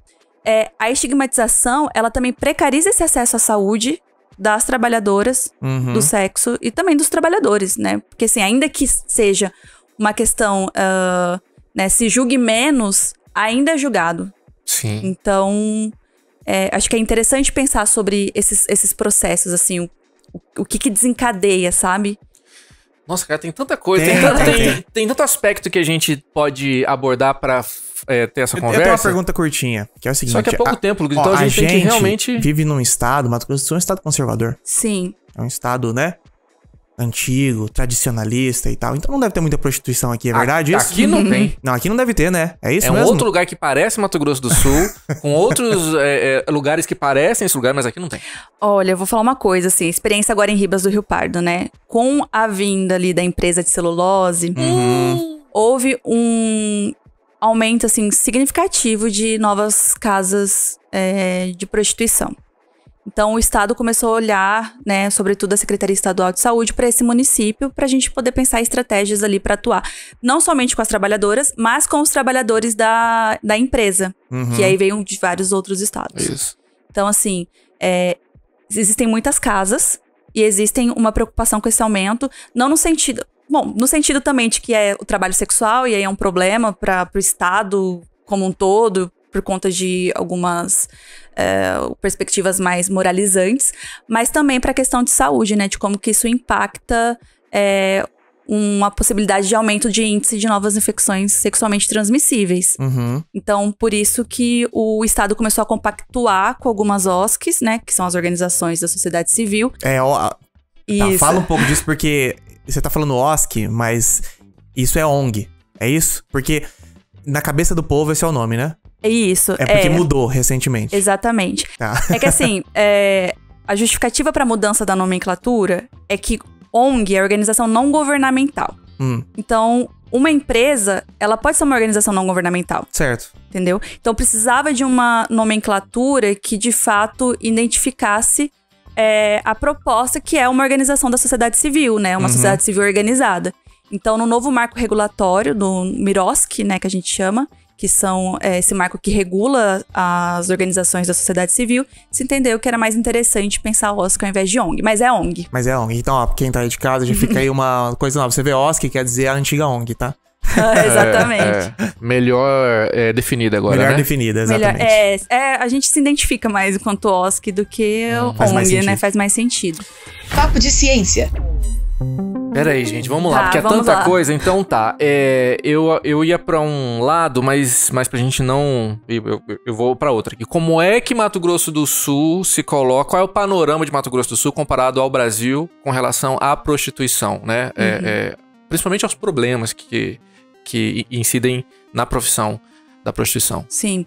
a estigmatização, ela também precariza esse acesso à saúde das trabalhadoras do sexo e também dos trabalhadores, né? Porque, assim, ainda que seja uma questão, né, se julgue menos, ainda é julgado. Sim. Então, acho que é interessante pensar sobre esses processos, assim, o que desencadeia, sabe? Nossa, cara, tem tanta coisa, tem tanto aspecto que a gente pode abordar pra ter essa conversa. Eu tenho uma pergunta curtinha, que é o seguinte... Só que é pouco tempo, Lucas, então a gente tem que realmente... vive num estado, Mato Grosso do Sul é um estado conservador. Sim. É um estado, né, antigo, tradicionalista e tal. Então não deve ter muita prostituição aqui, é verdade isso? Aqui não tem. Não, aqui não deve ter, né? É isso mesmo? É um outro lugar que parece Mato Grosso do Sul, com outros lugares que parecem esse lugar, mas aqui não tem. Olha, eu vou falar uma coisa, assim, experiência agora em Ribas do Rio Pardo, né? Com a vinda ali da empresa de celulose, houve um aumento, assim, significativo de novas casas de prostituição. Então, o Estado começou a olhar, né, sobretudo a Secretaria Estadual de Saúde, para esse município, para a gente poder pensar estratégias ali para atuar. Não somente com as trabalhadoras, mas com os trabalhadores da empresa, que aí veio de vários outros estados. Isso. Então, assim, existem muitas casas e existem uma preocupação com esse aumento, não no sentido... Bom, no sentido também de que é o trabalho sexual, e aí é um problema para o Estado como um todo, por conta de algumas perspectivas mais moralizantes, mas também para a questão de saúde, né? De como que isso impacta uma possibilidade de aumento de índice de novas infecções sexualmente transmissíveis. Então, por isso que o Estado começou a compactuar com algumas OSCs, né? Que são as organizações da sociedade civil. Tá, fala um pouco disso, porque você tá falando OSC, mas isso é ONG, é isso? Porque na cabeça do povo esse é o nome, né? É isso. É porque mudou recentemente. Exatamente. Tá. É que assim, a justificativa para a mudança da nomenclatura é que ONG é organização não governamental. Então, uma empresa, ela pode ser uma organização não governamental. Certo. Entendeu? Então, precisava de uma nomenclatura que, de fato, identificasse a proposta que é uma organização da sociedade civil, né? Uma sociedade civil organizada. Então, no novo marco regulatório do MIROSC, né, que a gente chama, que são esse marco que regula as organizações da sociedade civil, se entendeu que era mais interessante pensar OSC ao invés de ONG. Mas é ONG. Mas é ONG. Então, ó, quem tá aí de casa, já fica aí uma coisa nova. Você vê OSC, quer dizer a antiga ONG, tá? Exatamente. Melhor definida agora, Melhor né? definida, exatamente. A gente se identifica mais enquanto OSC do que ONG, né? Faz mais sentido. Papo de ciência. Pera aí, gente, vamos lá, porque é tanta coisa, então tá. Eu ia pra um lado, mas pra gente não... Eu vou pra outro aqui. Como é que Mato Grosso do Sul se coloca... Qual é o panorama de Mato Grosso do Sul comparado ao Brasil com relação à prostituição, né? Principalmente aos problemas que incidem na profissão da prostituição. Sim.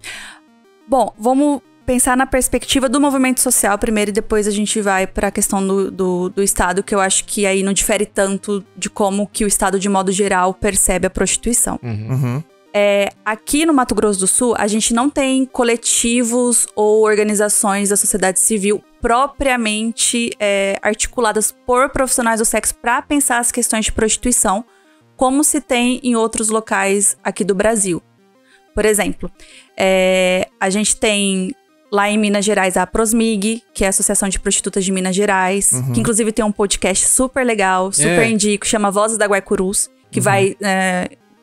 Bom, vamos pensar na perspectiva do movimento social primeiro e depois a gente vai para a questão do Estado, que eu acho que aí não difere tanto de como que o Estado, de modo geral, percebe a prostituição. Aqui no Mato Grosso do Sul, a gente não tem coletivos ou organizações da sociedade civil propriamente articuladas por profissionais do sexo para pensar as questões de prostituição, como se tem em outros locais aqui do Brasil. Por exemplo, a gente tem lá em Minas Gerais a Prosmig, que é a Associação de Prostitutas de Minas Gerais, que inclusive tem um podcast super legal, super indico, chama Vozes da Guaicurus, que vai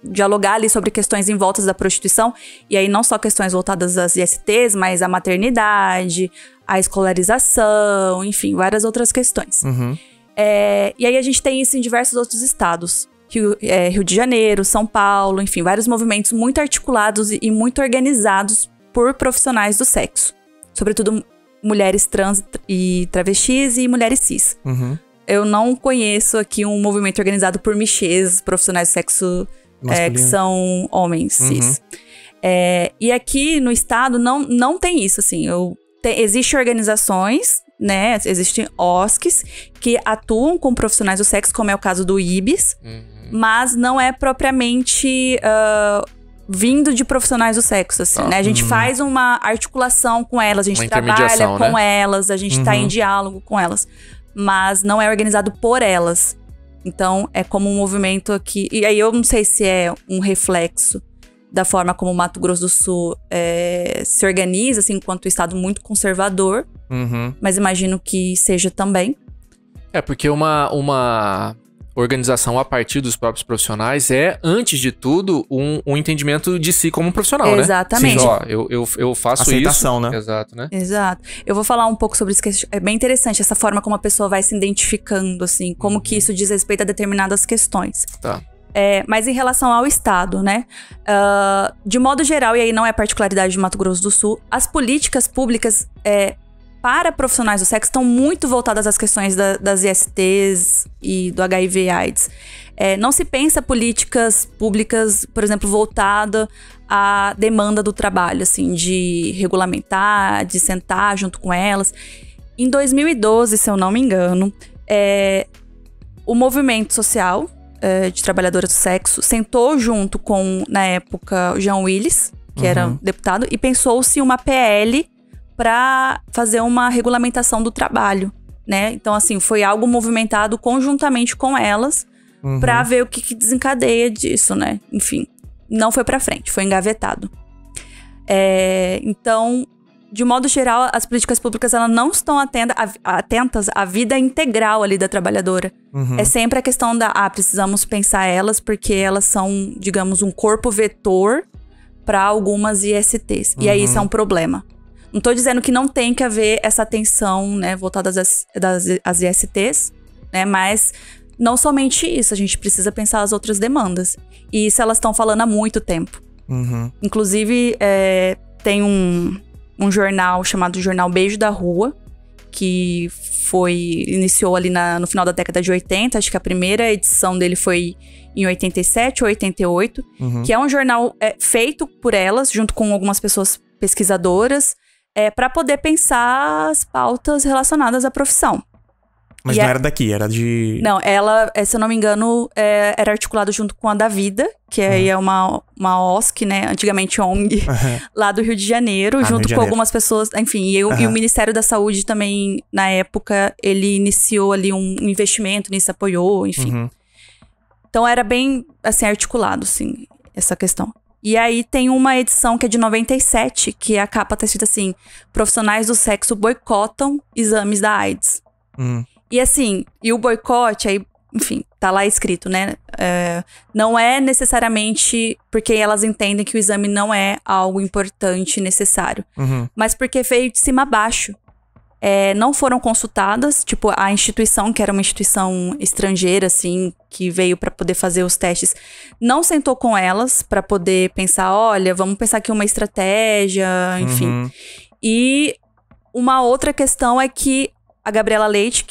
dialogar ali sobre questões em volta da prostituição, e aí não só questões voltadas às ISTs, mas à maternidade, à escolarização, enfim, várias outras questões. E aí a gente tem isso em diversos outros estados. Rio de Janeiro, São Paulo, enfim, vários movimentos muito articulados e muito organizados por profissionais do sexo. Sobretudo mulheres trans e travestis e mulheres cis. Eu não conheço aqui um movimento organizado por michês, profissionais do sexo que são homens cis. E aqui no estado não tem isso, assim. Existem organizações, né? Existem OSCs que atuam com profissionais do sexo, como é o caso do IBS, mas não é propriamente vindo de profissionais do sexo, assim, né? A gente faz uma articulação com elas, a gente trabalha com elas, a gente tá em diálogo com elas, mas não é organizado por elas. Então, é como um movimento aqui... E aí eu não sei se é um reflexo da forma como o Mato Grosso do Sul se organiza, assim, enquanto estado muito conservador, mas imagino que seja também. Porque uma organização a partir dos próprios profissionais antes de tudo, um entendimento de si como um profissional, né? Exatamente. Sim, eu faço aceitação, isso. Né? Exato, né? Exato. Eu vou falar um pouco sobre isso, que é bem interessante, essa forma como a pessoa vai se identificando, assim, como que isso diz respeito a determinadas questões. Tá. Mas em relação ao Estado, né? De modo geral, e aí não é particularidade de Mato Grosso do Sul, as políticas públicas para profissionais do sexo estão muito voltadas às questões das ISTs e do HIV/AIDS. Não se pensa políticas públicas, por exemplo, voltada à demanda do trabalho, assim, de regulamentar, de sentar junto com elas. Em 2012, se eu não me engano, o movimento social de trabalhadoras do sexo sentou junto com, na época, o Jean Willis, que era deputado, e pensou-se uma PL para fazer uma regulamentação do trabalho, né? Então, assim, foi algo movimentado conjuntamente com elas para ver o que desencadeia disso, né? Enfim, não foi para frente, foi engavetado. Então, de modo geral, as políticas públicas elas não estão atentas à vida integral ali da trabalhadora. É sempre a questão precisamos pensar elas porque elas são, digamos, um corpo vetor para algumas ISTs. E aí isso é um problema. Não tô dizendo que não tem que haver essa atenção, né, voltada às ISTs, né, mas não somente isso, a gente precisa pensar as outras demandas. E isso elas estão falando há muito tempo. Inclusive, tem um jornal chamado Jornal Beijo da Rua, que iniciou ali no final da década de 80, acho que a primeira edição dele foi em 87 ou 88, que é um jornal feito por elas, junto com algumas pessoas pesquisadoras, para poder pensar as pautas relacionadas à profissão. Mas não era daqui, era de... Não, ela, se eu não me engano, era articulada junto com a da Vida, que aí é uma OSC, né? Antigamente ONG, lá do Rio de Janeiro, junto com algumas pessoas, enfim. E o Ministério da Saúde também, na época, ele iniciou ali um investimento nisso, apoiou, enfim. Então era bem, assim, articulado, assim, essa questão. E aí tem uma edição que é de 97, que a capa tá escrita assim: profissionais do sexo boicotam exames da AIDS. E assim, o boicote, aí, enfim, tá lá escrito, né? Não é necessariamente porque elas entendem que o exame não é algo importante e necessário. Mas porque veio de cima a baixo. não foram consultadas. Tipo, a instituição, que era uma instituição estrangeira, assim, que veio para poder fazer os testes, não sentou com elas para poder pensar, olha, vamos pensar aqui uma estratégia, enfim. E uma outra questão é que a Gabriela Leite,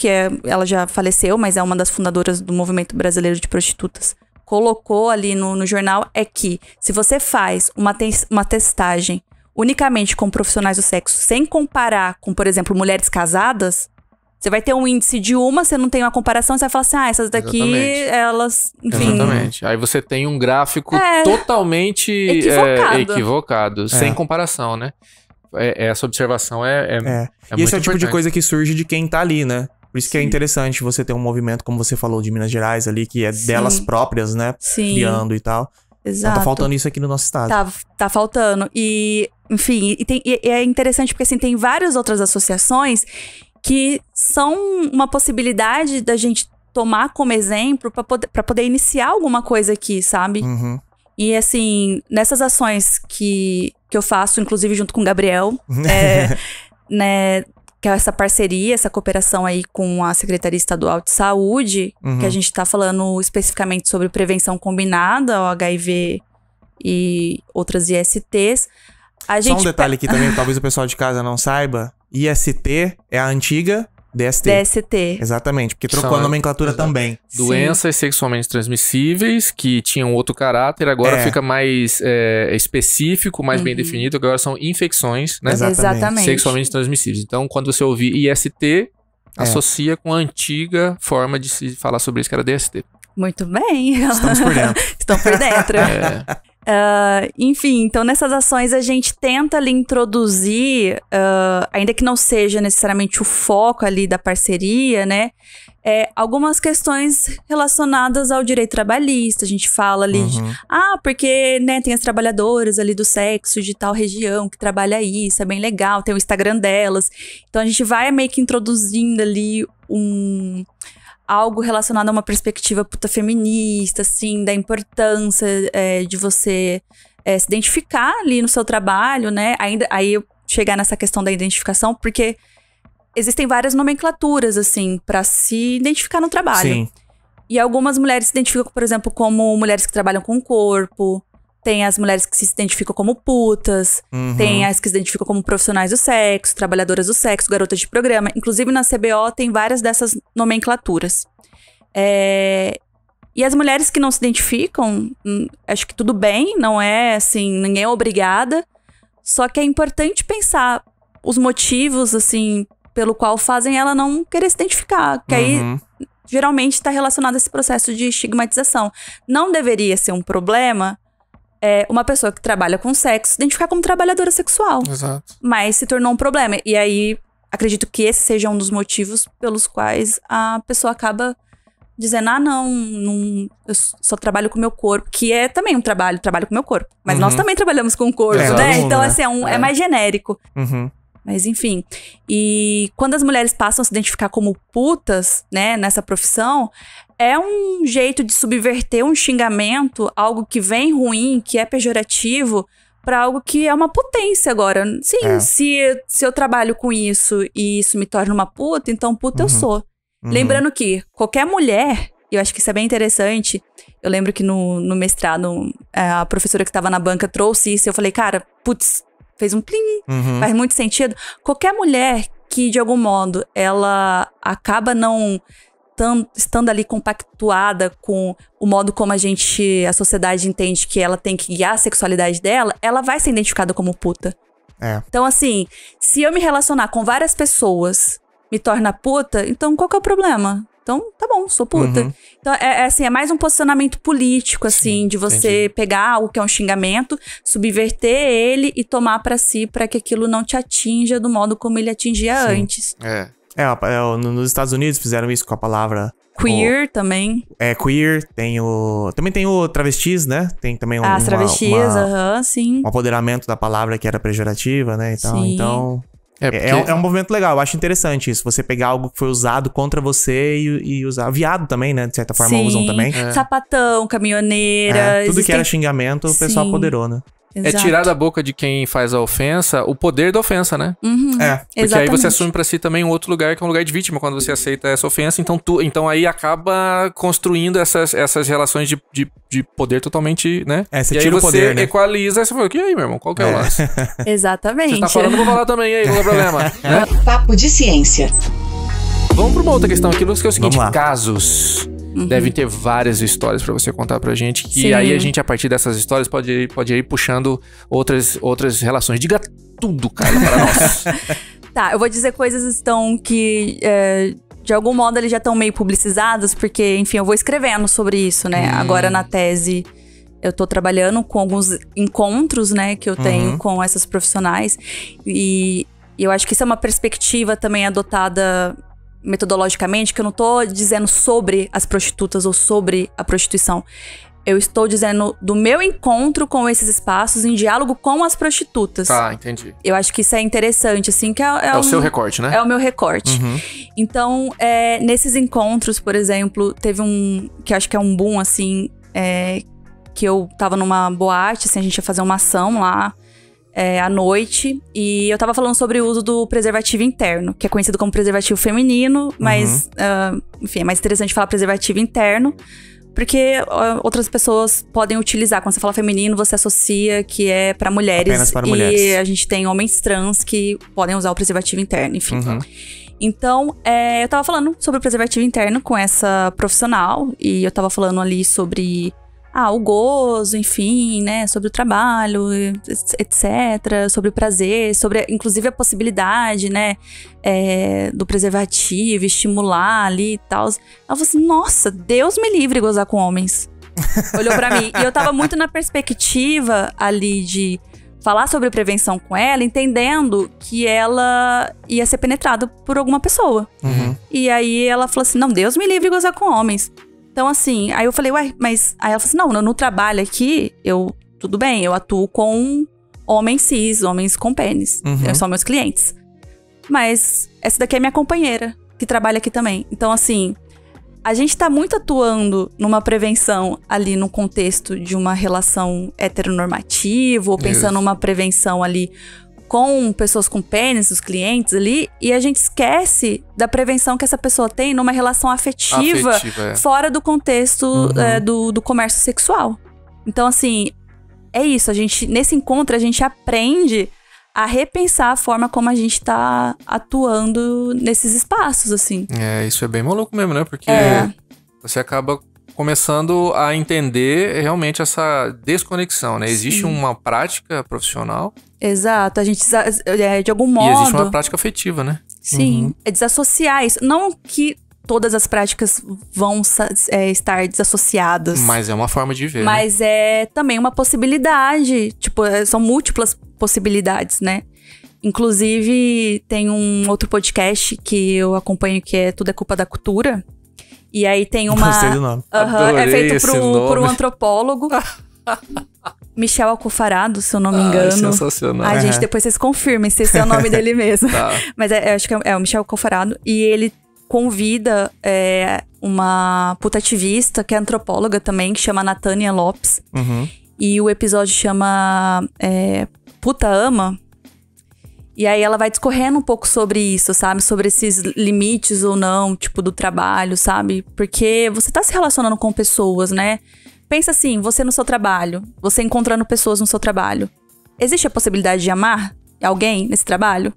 ela já faleceu, mas é uma das fundadoras do Movimento Brasileiro de Prostitutas, colocou ali no jornal, é que se você faz uma testagem unicamente com profissionais do sexo, sem comparar com, por exemplo, mulheres casadas, você vai ter um índice de você não tem uma comparação, você vai falar assim, essas daqui, elas, enfim... Exatamente. Aí você tem um gráfico totalmente equivocado, sem comparação, né? Essa observação é e esse é o tipo de coisa que surge de quem tá ali, né? Por isso que é interessante você ter um movimento, como você falou, de Minas Gerais ali, que é delas próprias, né? Criando e tal. Exato. Então tá faltando isso aqui no nosso estado. Tá faltando. E, enfim, e é interessante porque, assim, tem várias outras associações que são uma possibilidade da gente tomar como exemplo pra poder iniciar alguma coisa aqui, sabe? E, assim, nessas ações que eu faço, inclusive junto com o Gabriel, né, que é essa parceria, essa cooperação aí com a Secretaria Estadual de Saúde, que a gente tá falando especificamente sobre prevenção combinada, o HIV e outras ISTs. Só um detalhe aqui também, talvez o pessoal de casa não saiba, IST é a antiga DST. Exatamente, porque trocou a nomenclatura também. Doenças sexualmente transmissíveis, que tinham outro caráter, agora fica mais específico, mais bem definido, agora são infecções, né? Exatamente. Sexualmente transmissíveis. Então, quando você ouvir IST, associa com a antiga forma de se falar sobre isso, que era DST. Muito bem. Estamos por dentro. Estão por dentro. Enfim, então nessas ações a gente tenta ali introduzir, ainda que não seja necessariamente o foco ali da parceria, né? Algumas questões relacionadas ao direito trabalhista. A gente fala ali porque, né, tem as trabalhadoras ali do sexo de tal região que trabalha isso, é bem legal, tem o Instagram delas. Então a gente vai meio que introduzindo ali algo relacionado a uma perspectiva puta feminista, assim, da importância de você se identificar ali no seu trabalho, né? Aí eu chegar nessa questão da identificação, porque existem várias nomenclaturas, assim, pra se identificar no trabalho. Sim. E algumas mulheres se identificam, por exemplo, como mulheres que trabalham com o corpo. Tem as mulheres que se identificam como putas. Tem as que se identificam como profissionais do sexo, trabalhadoras do sexo, garotas de programa. Inclusive, na CBO tem várias dessas nomenclaturas. E as mulheres que não se identificam, acho que tudo bem, não é assim, ninguém é obrigada. Só que é importante pensar os motivos, assim, pelo qual fazem ela não querer se identificar. Que aí, geralmente, está relacionado a esse processo de estigmatização. Não deveria ser um problema uma pessoa que trabalha com sexo se identificar como trabalhadora sexual. Exato. Mas se tornou um problema. E aí, acredito que esse seja um dos motivos pelos quais a pessoa acaba dizendo, não, eu só trabalho com o meu corpo, que é também um trabalho com o meu corpo. Mas nós também trabalhamos com o corpo, né? Então, assim, é mais genérico. Mas, enfim. E quando as mulheres passam a se identificar como putas, né, nessa profissão, é um jeito de subverter um xingamento, algo que vem ruim, que é pejorativo, pra algo que é uma potência agora. Sim, se eu trabalho com isso e isso me torna uma puta, então puta eu sou. Lembrando que qualquer mulher, eu acho que isso é bem interessante, eu lembro que no mestrado, a professora que estava na banca trouxe isso, e eu falei, cara, putz, fez um plim, faz muito sentido. Qualquer mulher que, de algum modo, ela acaba não estando ali compactuada com o modo como a sociedade entende que ela tem que guiar a sexualidade dela, ela vai ser identificada como puta. Então, assim, se eu me relacionar com várias pessoas me torna puta, então qual que é o problema? Então, tá bom, sou puta. Então, assim, é mais um posicionamento político, assim, de você pegar algo que é um xingamento, subverter ele e tomar pra si, pra que aquilo não te atinja do modo como ele atingia antes. Nos Estados Unidos fizeram isso com a palavra... Queer também. Queer, também tem o travestis, né? Tem também as travestis, sim. Um apoderamento da palavra que era pejorativa, né? Então... É um movimento legal, eu acho interessante isso. Você pegar algo que foi usado contra você e usar. Viado também, né? De certa forma usam também. Sapatão, caminhoneira. Tudo que era xingamento, o pessoal apoderou, né? É tirar da boca de quem faz a ofensa o poder da ofensa, né? Porque exatamente. aí você assume pra si também um outro lugar, que é um lugar de vítima, quando você aceita essa ofensa. Então aí acaba construindo essas relações de poder totalmente, né? Você e tira aí o poder, né? equaliza, você fala, e aí, meu irmão, qual que é o lance? Exatamente. Você tá falando, eu vou falar também, e aí, qual é o problema? Né? Papo de ciência. Vamos pra uma outra questão aqui, Lucas, que é o seguinte, Vamos lá. casos... Devem ter várias histórias pra você contar pra gente. Que Sim. aí a gente, a partir dessas histórias, pode ir puxando outras relações. Diga tudo, cara, para nós. Tá, eu vou dizer coisas então que de algum modo eles já estão meio publicizadas, porque, enfim, eu vou escrevendo sobre isso, né? Agora na tese eu tô trabalhando com alguns encontros, né, que eu tenho com essas profissionais. E eu acho que isso é uma perspectiva também adotada metodologicamente, que eu não tô dizendo sobre as prostitutas ou sobre a prostituição. Eu estou dizendo do meu encontro com esses espaços em diálogo com as prostitutas. Tá, entendi. Eu acho que isso é interessante, assim, que é o seu recorte, né? É o meu recorte. Então, nesses encontros, por exemplo, teve um, que eu acho que é um boom, assim, que eu tava numa boate, assim, a gente ia fazer uma ação lá, à noite, e eu tava falando sobre o uso do preservativo interno, que é conhecido como preservativo feminino, mas, enfim, é mais interessante falar preservativo interno, porque outras pessoas podem utilizar. Quando você fala feminino, você associa que é pra mulheres. Apenas para e mulheres. a gente tem homens trans que podem usar o preservativo interno, enfim. Então, eu tava falando sobre o preservativo interno com essa profissional, e eu tava falando ali sobre o gozo, enfim, né, sobre o trabalho, etc, sobre o prazer, sobre, inclusive, a possibilidade, né, do preservativo, estimular ali e tal. Ela falou assim, nossa, Deus me livre gozar com homens. Olhou pra mim. E eu tava muito na perspectiva ali de falar sobre prevenção com ela, entendendo que ela ia ser penetrada por alguma pessoa. E aí ela falou assim, não, Deus me livre gozar com homens. Então, assim, aí eu falei, mas... Aí ela falou assim, não, no trabalho aqui, tudo bem, eu atuo com homens cis, homens com pênis. São meus clientes. Mas essa daqui é minha companheira, que trabalha aqui também. Então, assim, a gente tá muito atuando numa prevenção ali no contexto de uma relação heteronormativa, ou pensando numa prevenção ali com pessoas com pênis, os clientes ali, e a gente esquece da prevenção que essa pessoa tem numa relação afetiva fora do contexto do comércio sexual. Então, assim, é isso. Nesse encontro, a gente aprende a repensar a forma como a gente tá atuando nesses espaços, assim. Isso é bem maluco mesmo, né? Porque você acaba começando a entender realmente essa desconexão, né? Existe uma prática profissional. Exato. A gente, de algum modo... E existe uma prática afetiva, né? Sim. É desassociar isso. Não que todas as práticas vão estar desassociadas. Mas é uma forma de ver, Mas é também uma possibilidade. Tipo, são múltiplas possibilidades, né? Inclusive, tem um outro podcast que eu acompanho que é Tudo é Culpa da Cultura. E aí tem uma... Gostei do nome. É feito por um antropólogo. Michel Alcofarado, se eu não me engano. Sensacional. Gente, depois vocês confirmem se esse é o nome dele mesmo. Mas acho que é o Michel Alcofarado. E ele convida uma puta ativista, que é antropóloga também, que chama Natânia Lopes. E o episódio chama Puta Ama. E aí ela vai discorrendo um pouco sobre isso, sabe? Sobre esses limites ou não, tipo, do trabalho, sabe? Porque você tá se relacionando com pessoas, né? Pensa assim, você no seu trabalho, você encontrando pessoas no seu trabalho. Existe a possibilidade de amar alguém nesse trabalho?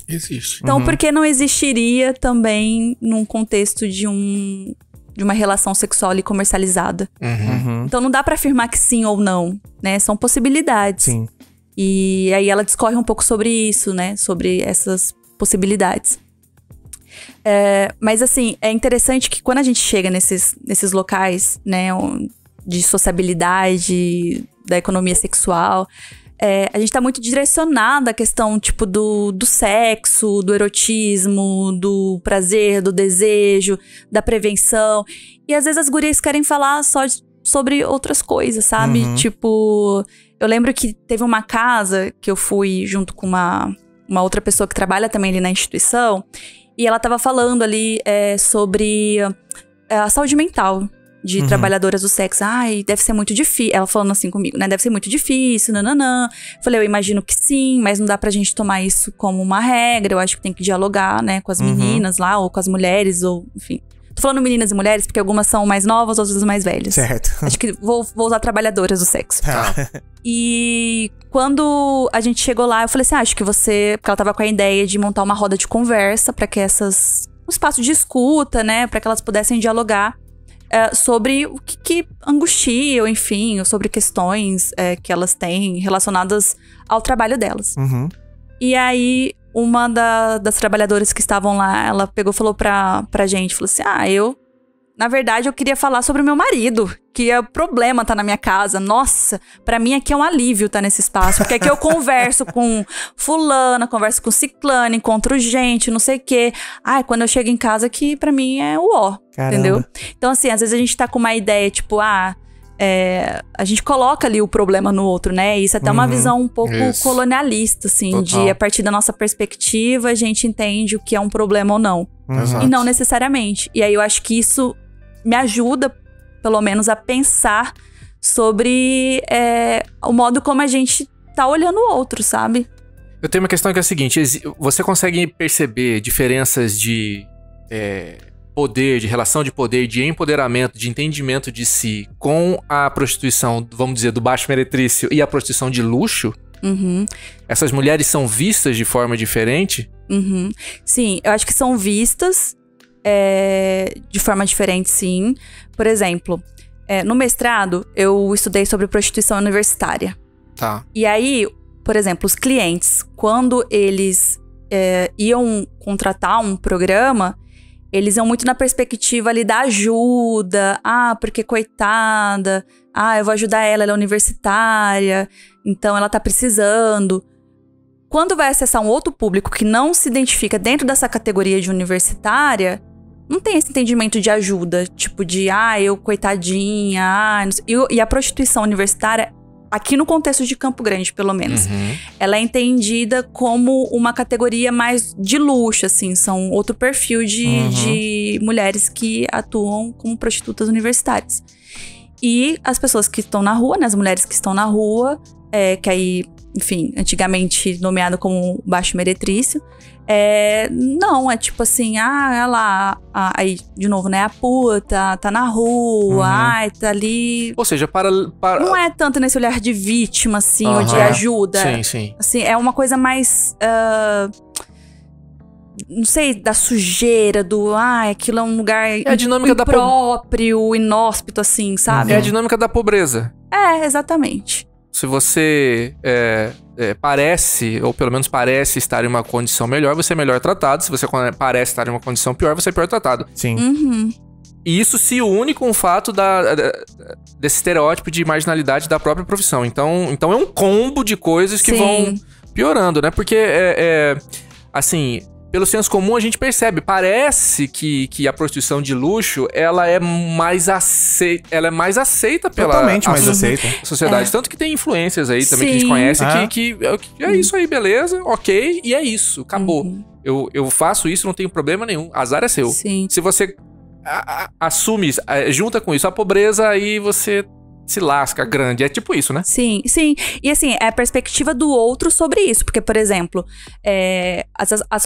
Existe. Então, por que não existiria também num contexto de uma relação sexual ali comercializada? Então, não dá pra afirmar que sim ou não, né? São possibilidades. Sim. E aí ela discorre um pouco sobre isso, né? Sobre essas possibilidades. Mas assim, é interessante que quando a gente chega nesses locais, né? De sociabilidade, da economia sexual, a gente tá muito direcionada à questão, tipo, do sexo, do erotismo, do prazer, do desejo, da prevenção. E às vezes as gurias querem falar só sobre outras coisas, sabe? Tipo... Eu lembro que teve uma casa que eu fui junto com uma outra pessoa que trabalha também ali na instituição. E ela tava falando ali sobre a saúde mental, de trabalhadoras do sexo. Ai, deve ser muito difícil. Ela falando assim comigo, né? Deve ser muito difícil, nananã. Falei, eu imagino que sim, mas não dá pra gente tomar isso como uma regra. Eu acho que tem que dialogar, né, com as meninas lá, ou com as mulheres, ou enfim. Tô falando meninas e mulheres porque algumas são mais novas, outras mais velhas. Certo. Acho que vou usar trabalhadoras do sexo. E quando a gente chegou lá, eu falei assim, acho que você... Porque ela tava com a ideia de montar uma roda de conversa pra que um espaço de escuta, né? Pra que elas pudessem dialogar sobre o que angustia, ou enfim, ou sobre questões que elas têm relacionadas ao trabalho delas. E aí... Uma das trabalhadoras que estavam lá, ela pegou e falou pra gente, falou assim, na verdade, eu queria falar sobre o meu marido, que é o problema tá na minha casa. Nossa, pra mim aqui é um alívio tá nesse espaço, porque aqui eu converso com fulana, converso com ciclana, encontro gente, não sei o quê. Quando eu chego em casa aqui, pra mim é o ó, entendeu? Então assim, às vezes a gente tá com uma ideia, tipo, a gente coloca ali o problema no outro, né? Isso é até uma visão um pouco colonialista, assim. Total. De, a partir da nossa perspectiva, a gente entende o que é um problema ou não. E não necessariamente. E aí eu acho que isso me ajuda, pelo menos, a pensar sobre o modo como a gente tá olhando o outro, sabe? Eu tenho uma questão que é a seguinte. Você consegue perceber diferenças de... poder, de relação de poder, de empoderamento, de entendimento de si com a prostituição, vamos dizer, do baixo meretrício e a prostituição de luxo? Essas mulheres são vistas de forma diferente? Sim, eu acho que são vistas de forma diferente, sim. Por exemplo, no mestrado, eu estudei sobre prostituição universitária. Tá. E aí, por exemplo, os clientes, quando eles iam contratar um programa... Eles iam muito na perspectiva ali da ajuda. Porque coitada. Eu vou ajudar ela é universitária. Então ela tá precisando. Quando vai acessar um outro público que não se identifica dentro dessa categoria de universitária, não tem esse entendimento de ajuda. Tipo de, eu coitadinha. Não sei. E a prostituição universitária... Aqui no contexto de Campo Grande, pelo menos. Ela é entendida como uma categoria mais de luxo, assim. São outro perfil de mulheres que atuam como prostitutas universitárias. E as pessoas que estão na rua, né? As mulheres que estão na rua, que aí, enfim, antigamente nomeado como baixo meretrício. Não, é tipo assim, ela, aí, de novo, né, a puta, tá na rua, tá ali... Ou seja, para... Não é tanto nesse olhar de vítima, assim, ou de ajuda. Sim. Assim, é uma coisa mais... não sei, da sujeira, aquilo é um lugar a dinâmica impróprio, inóspito, assim, sabe? É a dinâmica da pobreza. Exatamente. Se você parece, ou pelo menos parece estar em uma condição melhor, você é melhor tratado. Se você parece estar em uma condição pior, você é pior tratado. Sim. E isso se une com o fato desse estereótipo de marginalidade da própria profissão. Então é um combo de coisas que vão piorando, né? Porque, assim... Pelo senso comum, a gente percebe, parece que a prostituição de luxo, ela é mais aceita pela Totalmente mais aceita. Sociedade. Tanto que tem influências aí também que a gente conhece, que é isso aí, beleza, ok, e é isso, acabou. Eu faço isso, não tenho problema nenhum, azar é seu. Sim. Se você assume, junta com isso a pobreza, aí você... se lasca grande. É tipo isso, né? Sim. E assim, é a perspectiva do outro sobre isso. Porque, por exemplo,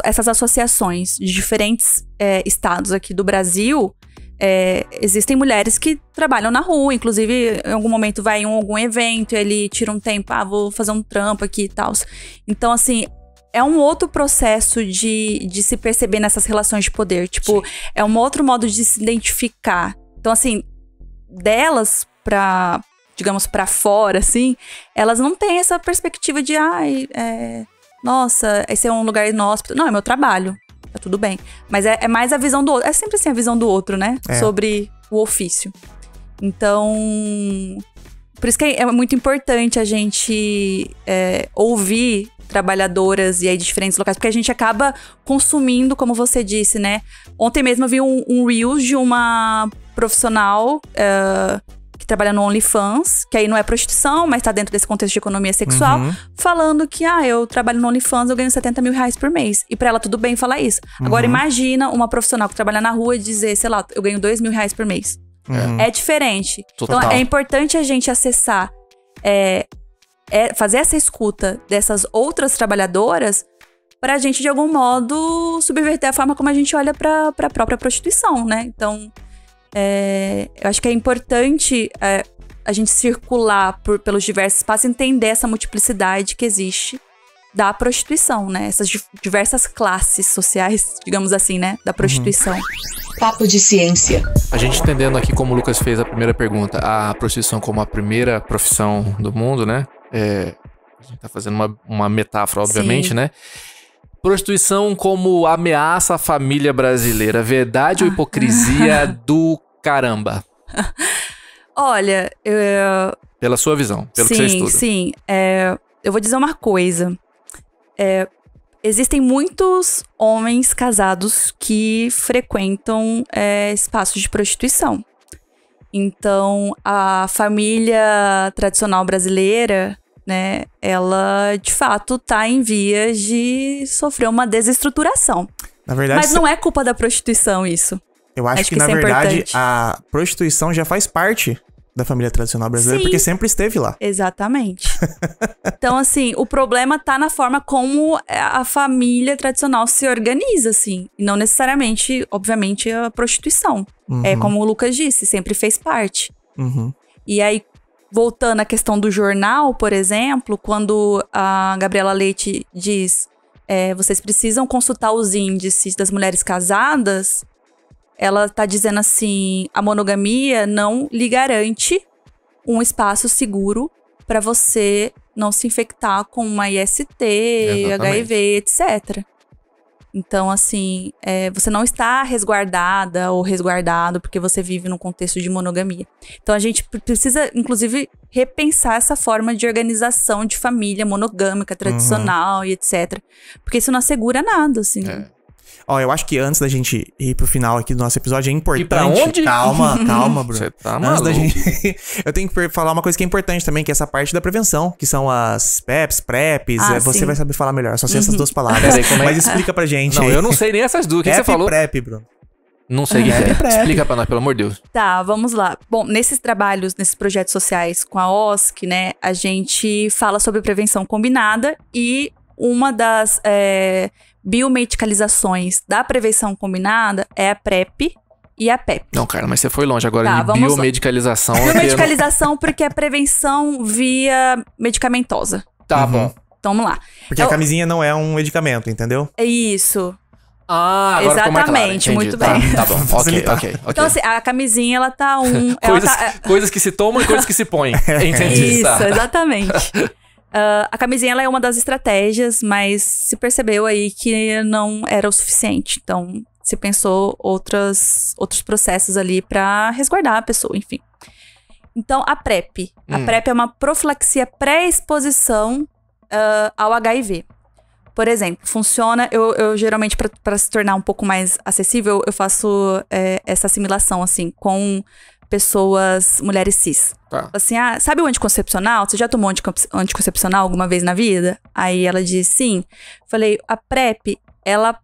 essas associações de diferentes estados aqui do Brasil, existem mulheres que trabalham na rua. Inclusive, em algum momento vai em algum evento, ele tira um tempo, vou fazer um trampo aqui e tal. Então, assim... É um outro processo de se perceber nessas relações de poder. Tipo, é um outro modo de se identificar. Então, assim, delas... digamos, pra fora, assim, elas não têm essa perspectiva de, nossa, esse é um lugar inóspito. Não, é meu trabalho, tá tudo bem. Mas é mais a visão do outro. É sempre assim a visão do outro, né? Sobre o ofício. Então, por isso que é muito importante a gente ouvir trabalhadoras e aí de diferentes locais, porque a gente acaba consumindo, como você disse, né? Ontem mesmo eu vi um Reels de uma profissional que trabalha no OnlyFans, que aí não é prostituição, mas tá dentro desse contexto de economia sexual, falando que, eu trabalho no OnlyFans, eu ganho 70 mil reais por mês. E pra ela tudo bem falar isso. Agora imagina uma profissional que trabalha na rua dizer, sei lá, eu ganho 2 mil reais por mês. É diferente. Total. Então, é importante a gente acessar, fazer essa escuta dessas outras trabalhadoras pra gente, de algum modo, subverter a forma como a gente olha pra própria prostituição, né? Então, eu acho que é importante a gente circular pelos diversos espaços e entender essa multiplicidade que existe da prostituição, né? Essas diversas classes sociais, digamos assim, né? Da prostituição. Papo de ciência. A gente entendendo aqui como o Lucas fez a primeira pergunta, a prostituição como a primeira profissão do mundo, né? A gente tá fazendo uma metáfora, obviamente, Sim. né? Prostituição como ameaça à família brasileira. Verdade ou hipocrisia do caramba? Olha, Pela sua visão, pelo que você estuda. Sim, eu vou dizer uma coisa. Existem muitos homens casados que frequentam espaços de prostituição. Então, a família tradicional brasileira, né, ela, de fato, tá em vias de sofrer uma desestruturação. Na verdade, mas não é culpa da prostituição isso. Eu acho que na verdade, a prostituição já faz parte da família tradicional brasileira, Sim. porque sempre esteve lá. Exatamente. Então, assim, o problema tá na forma como a família tradicional se organiza, assim. E não necessariamente, obviamente, a prostituição. É como o Lucas disse, sempre fez parte. E aí, voltando à questão do jornal, por exemplo, quando a Gabriela Leite diz vocês precisam consultar os índices das mulheres casadas, ela tá dizendo assim, a monogamia não lhe garante um espaço seguro para você não se infectar com uma IST, HIV, etc. Então, assim, você não está resguardada ou resguardado porque você vive num contexto de monogamia. Então, a gente precisa, inclusive, repensar essa forma de organização de família monogâmica, tradicional e etc. Porque isso não assegura nada, assim. Ó, eu acho que antes da gente ir pro final aqui do nosso episódio, é importante... E pra onde? Calma, Bruno. Você tá antes maluco. da gente... Eu tenho que falar uma coisa que é importante também, que é essa parte da prevenção, que são as PEPs, PrEPs. Você sim. vai saber falar melhor, só sei essas duas palavras. Peraí, como é? Mas explica pra gente. Não, aí. eu não sei nem essas duas. O que você falou? PrEP, Bruno. Não sei o que é. PrEP. Explica pra nós, pelo amor de Deus. Tá, vamos lá. Bom, nesses trabalhos, nesses projetos sociais com a OSC, né, a gente fala sobre prevenção combinada e uma das biomedicalizações da prevenção combinada é a PrEP e a PEP. Não, cara, mas você foi longe agora Tá, de vamos lá. biomedicalização. Biomedicalização porque é prevenção via medicamentosa. Tá bom. Então, vamos lá. Porque a camisinha não é um medicamento, entendeu? É isso. Ah, agora ficou mais claro. Exatamente, Entendi. muito Tá, bem. tá bom, ok. Então, assim, a camisinha, ela tá Coisas que se tomam e coisas que se põem. Entendi. Isso, Tá. exatamente. A camisinha, ela é uma das estratégias, mas se percebeu aí que não era o suficiente. Então, se pensou outros processos ali pra resguardar a pessoa, enfim. Então, a PrEP. A PrEP é uma profilaxia pré-exposição ao HIV. Por exemplo, funciona... Eu geralmente, pra se tornar um pouco mais acessível, eu faço essa assimilação, assim, com pessoas, mulheres cis. Tá. Assim, sabe o anticoncepcional? Você já tomou anticoncepcional alguma vez na vida? Aí ela disse sim. Falei, a PrEP, ela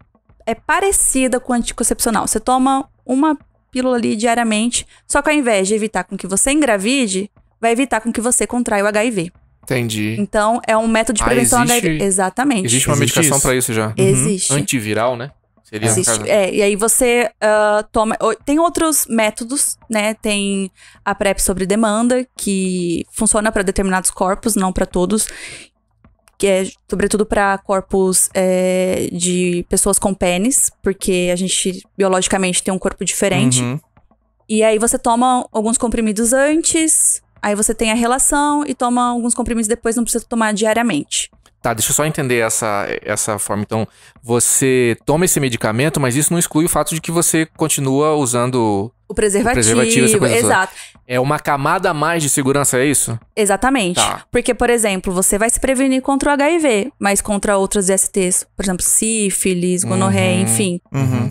é parecida com o anticoncepcional. Você toma uma pílula ali diariamente, só que ao invés de evitar com que você engravide, vai evitar com que você contraia o HIV. Entendi. Então, é um método de prevenção HIV. Exatamente. Existe uma medicação isso? pra isso já. Existe. Antiviral, né? Seria no Existe. caso. E aí você toma... Tem outros métodos, né? Tem a PrEP sobre demanda, que funciona para determinados corpos, não para todos. Que é sobretudo para corpos de pessoas com pênis, porque a gente biologicamente tem um corpo diferente. E aí você toma alguns comprimidos antes, aí você tem a relação e toma alguns comprimidos depois, não precisa tomar diariamente. Tá, deixa eu só entender essa forma. Então, você toma esse medicamento, mas isso não exclui o fato de que você continua usando O preservativo, essa coisa toda. exato. É uma camada a mais de segurança, é isso? Exatamente. Tá. Porque, por exemplo, você vai se prevenir contra o HIV, mas contra outras ISTs, por exemplo, sífilis, gonorreia, enfim,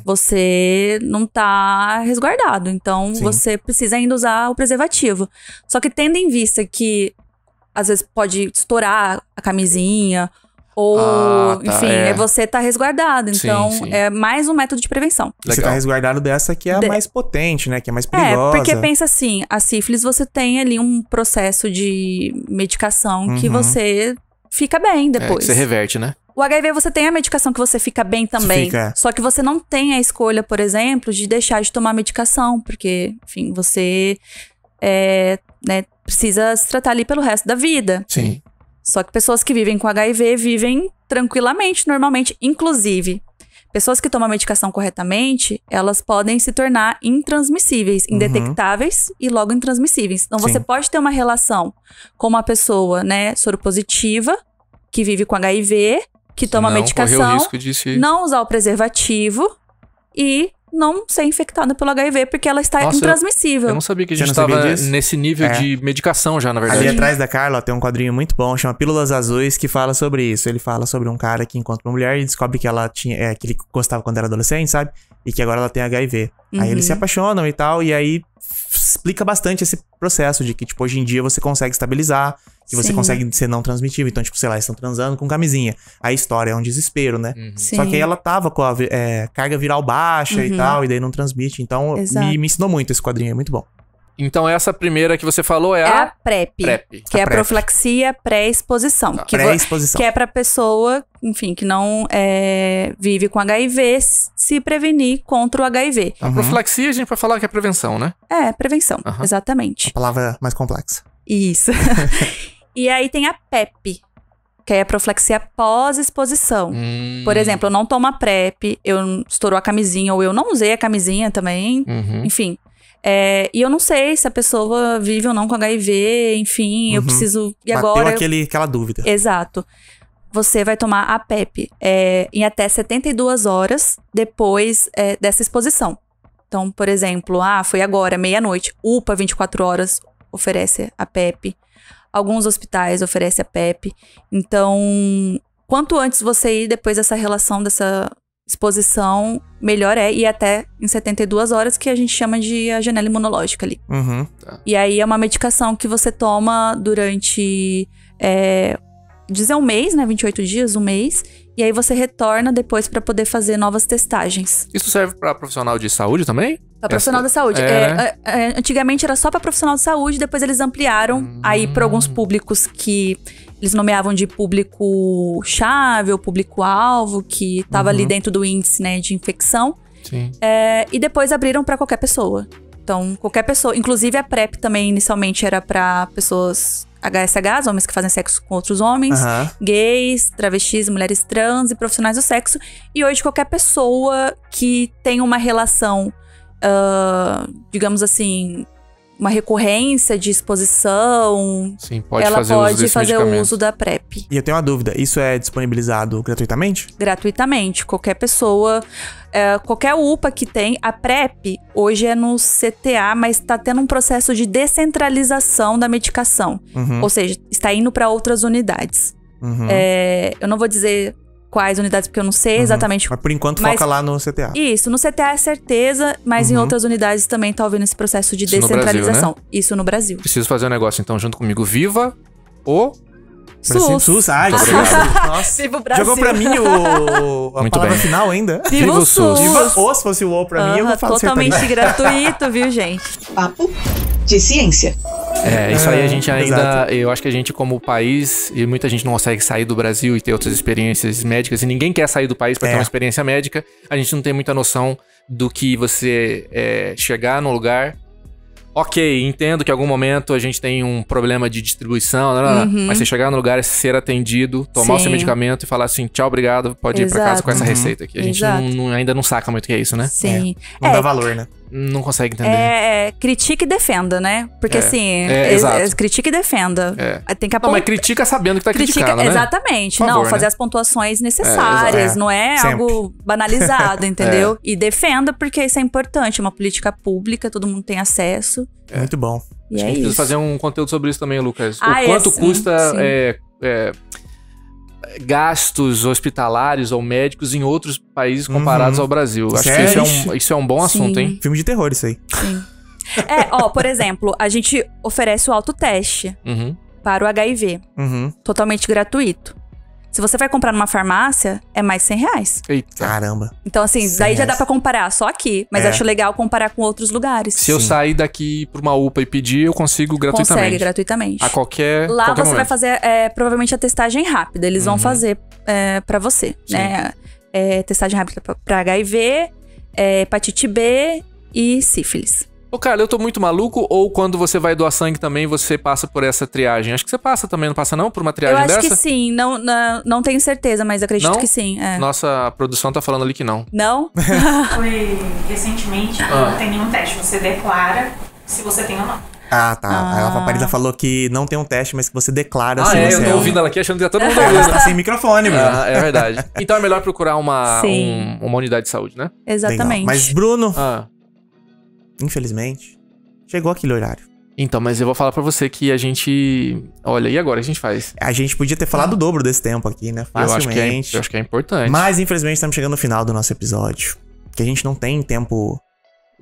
você não tá resguardado. Então, você precisa ainda usar o preservativo. Só que tendo em vista que às vezes pode estourar a camisinha, Ou, enfim, você tá resguardado. Então, sim. é mais um método de prevenção. Você tá resguardado dessa que é a mais potente, né? Que é mais perigosa. Porque pensa assim, a sífilis você tem ali um processo de medicação que você fica bem depois. Você reverte, né? O HIV você tem a medicação que você fica bem também. Só que você não tem a escolha, por exemplo, de deixar de tomar medicação. Porque, enfim, você precisa se tratar ali pelo resto da vida. Sim. Só que pessoas que vivem com HIV vivem tranquilamente, normalmente. Inclusive, pessoas que tomam a medicação corretamente, elas podem se tornar intransmissíveis, indetectáveis e logo intransmissíveis. Então, você pode ter uma relação com uma pessoa, né, soropositiva, que vive com HIV, que toma medicação, o risco de não usar o preservativo e não ser infectada pelo HIV, porque ela está intransmissível. Eu não sabia que a gente estava nesse nível de medicação já, na verdade. Ali atrás da Carla, tem um quadrinho muito bom, chama Pílulas Azuis, que fala sobre isso. Ele fala sobre um cara que encontra uma mulher e descobre que ela tinha... que ele gostava quando era adolescente, sabe? E que agora ela tem HIV. Aí eles se apaixonam e tal, e aí explica bastante esse processo de que, tipo, hoje em dia você consegue estabilizar, que você consegue ser não transmitível. Então, tipo, sei lá, eles estão transando com camisinha. A história é um desespero, né? Só que aí ela tava com a carga viral baixa e tal, e daí não transmite. Então, me ensinou muito esse quadrinho, é muito bom. Então, essa primeira que você falou é a PrEP. Que é a PrEP. profilaxia pré-exposição. Pré-exposição. Que é pra pessoa, enfim, que não vive com HIV, se prevenir contra o HIV. A profilaxia a gente pode falar que é prevenção, né? Prevenção, exatamente. A palavra mais complexa. Isso. E aí tem a PEP, que é a profilaxia pós-exposição. Por exemplo, eu não tomo a PrEP, eu estourou a camisinha, ou eu não usei a camisinha também, enfim. E eu não sei se a pessoa vive ou não com HIV, enfim, eu preciso... E agora... Bateu aquela dúvida. Exato. Você vai tomar a PEP em até 72 horas depois dessa exposição. Então, por exemplo, foi agora, meia-noite, UPA 24 horas oferece a PEP. Alguns hospitais oferecem a PEP. Então, quanto antes você ir depois dessa relação, dessa exposição, melhor é ir até em 72 horas, que a gente chama de a janela imunológica ali. E aí é uma medicação que você toma durante, dizer um mês, né? 28 dias, um mês. E aí você retorna depois pra poder fazer novas testagens. Isso serve pra profissional de saúde também? Pra profissional da saúde. Antigamente era só pra profissional de saúde, depois eles ampliaram aí pra alguns públicos que eles nomeavam de público-chave ou público-alvo, que tava ali dentro do índice, né, de infecção. Sim. E depois abriram pra qualquer pessoa. Então, qualquer pessoa. Inclusive a PrEP também inicialmente era pra pessoas HSHs, homens que fazem sexo com outros homens, gays, travestis, mulheres trans e profissionais do sexo. E hoje qualquer pessoa que tem uma relação, digamos assim, uma recorrência de exposição, sim, pode ela pode fazer o uso uso da PrEP. E eu tenho uma dúvida, isso é disponibilizado gratuitamente? Gratuitamente. Qualquer pessoa, qualquer UPA que tem. A PrEP hoje é no CTA, mas está tendo um processo de descentralização da medicação. Ou seja, está indo para outras unidades. Eu não vou dizer quais unidades, porque eu não sei exatamente. Mas por enquanto foca lá no CTA. Isso, no CTA é certeza, mas em outras unidades também tá ouvindo esse processo de descentralização. No Brasil, né? Isso no Brasil. Preciso fazer um negócio então junto comigo. Viva o... SUS. Ai, obrigado. Nossa. Viva o Brasil. Jogou pra mim a Muito palavra bem. final ainda. Viva o SUS. Viva o, se fosse o O pra mim, eu vou falar totalmente gratuito, viu, gente? Papo de ciência. Isso aí a gente ainda... exato. Eu acho que a gente como país, e muita gente não consegue sair do Brasil e ter outras experiências médicas, e ninguém quer sair do país pra ter uma experiência médica, a gente não tem muita noção do que você chegar num lugar... Ok, entendo que em algum momento a gente tem um problema de distribuição, mas você chegar no lugar, ser atendido, tomar o seu medicamento e falar assim, tchau, obrigado, pode ir pra casa com essa receita aqui. A gente ainda não saca muito o que é isso, né? Sim. Não dá valor, né? Não consegue entender. Critique e defenda, né? Porque assim, critique e defenda. Tem que Não, apontar. mas critica sabendo que tá criticando, né? Exatamente. Por favor, fazer né? as pontuações necessárias, não é sempre. algo banalizado, entendeu? E defenda, porque isso é importante, é uma política pública, todo mundo tem acesso. Muito bom. E A gente é precisa isso. fazer um conteúdo sobre isso também, Lucas. Ah, o quanto sim, custa sim. gastos hospitalares ou médicos em outros países comparados ao Brasil. Acho Sério? que isso é um bom assunto, hein? Filme de terror isso aí. Sim. Por exemplo, a gente oferece o autoteste para o HIV. Totalmente gratuito. Se você vai comprar numa farmácia, é mais R$100. Eita. Caramba. Então, assim, daí já dá pra comparar, só aqui. Mas acho legal comparar com outros lugares. Se eu sair daqui pra uma UPA e pedir, eu consigo gratuitamente. Consegue gratuitamente. A qualquer Lá qualquer você vai momento. fazer, provavelmente, a testagem rápida. Eles vão fazer pra você, né? Testagem rápida pra HIV, hepatite B e sífilis. Ô, Carla, eu tô muito maluco? Ou quando você vai doar sangue também, você passa por essa triagem? Acho que você passa também, não passa não? Por uma triagem dessa? Eu acho que sim. Não tenho certeza, mas acredito que sim. Nossa produção tá falando ali que não. Não? Foi recentemente, não tem nenhum teste. Você declara se você tem ou não. Ah, tá. A Marisa falou que não tem um teste, mas que você declara se você eu tô ouvindo ela aqui achando que já todo mundo Ela ouvindo. tá sem microfone, mano. É verdade. Então é melhor procurar uma unidade de saúde, né? Exatamente. Legal. Mas, Bruno, Ah. infelizmente, chegou aquele horário. Então, mas eu vou falar pra você que a gente... Olha, e agora? O que a gente faz? A gente podia ter falado o dobro desse tempo aqui, né? Facilmente. Eu acho que é importante. Mas, infelizmente, estamos chegando no final do nosso episódio. Que a gente não tem tempo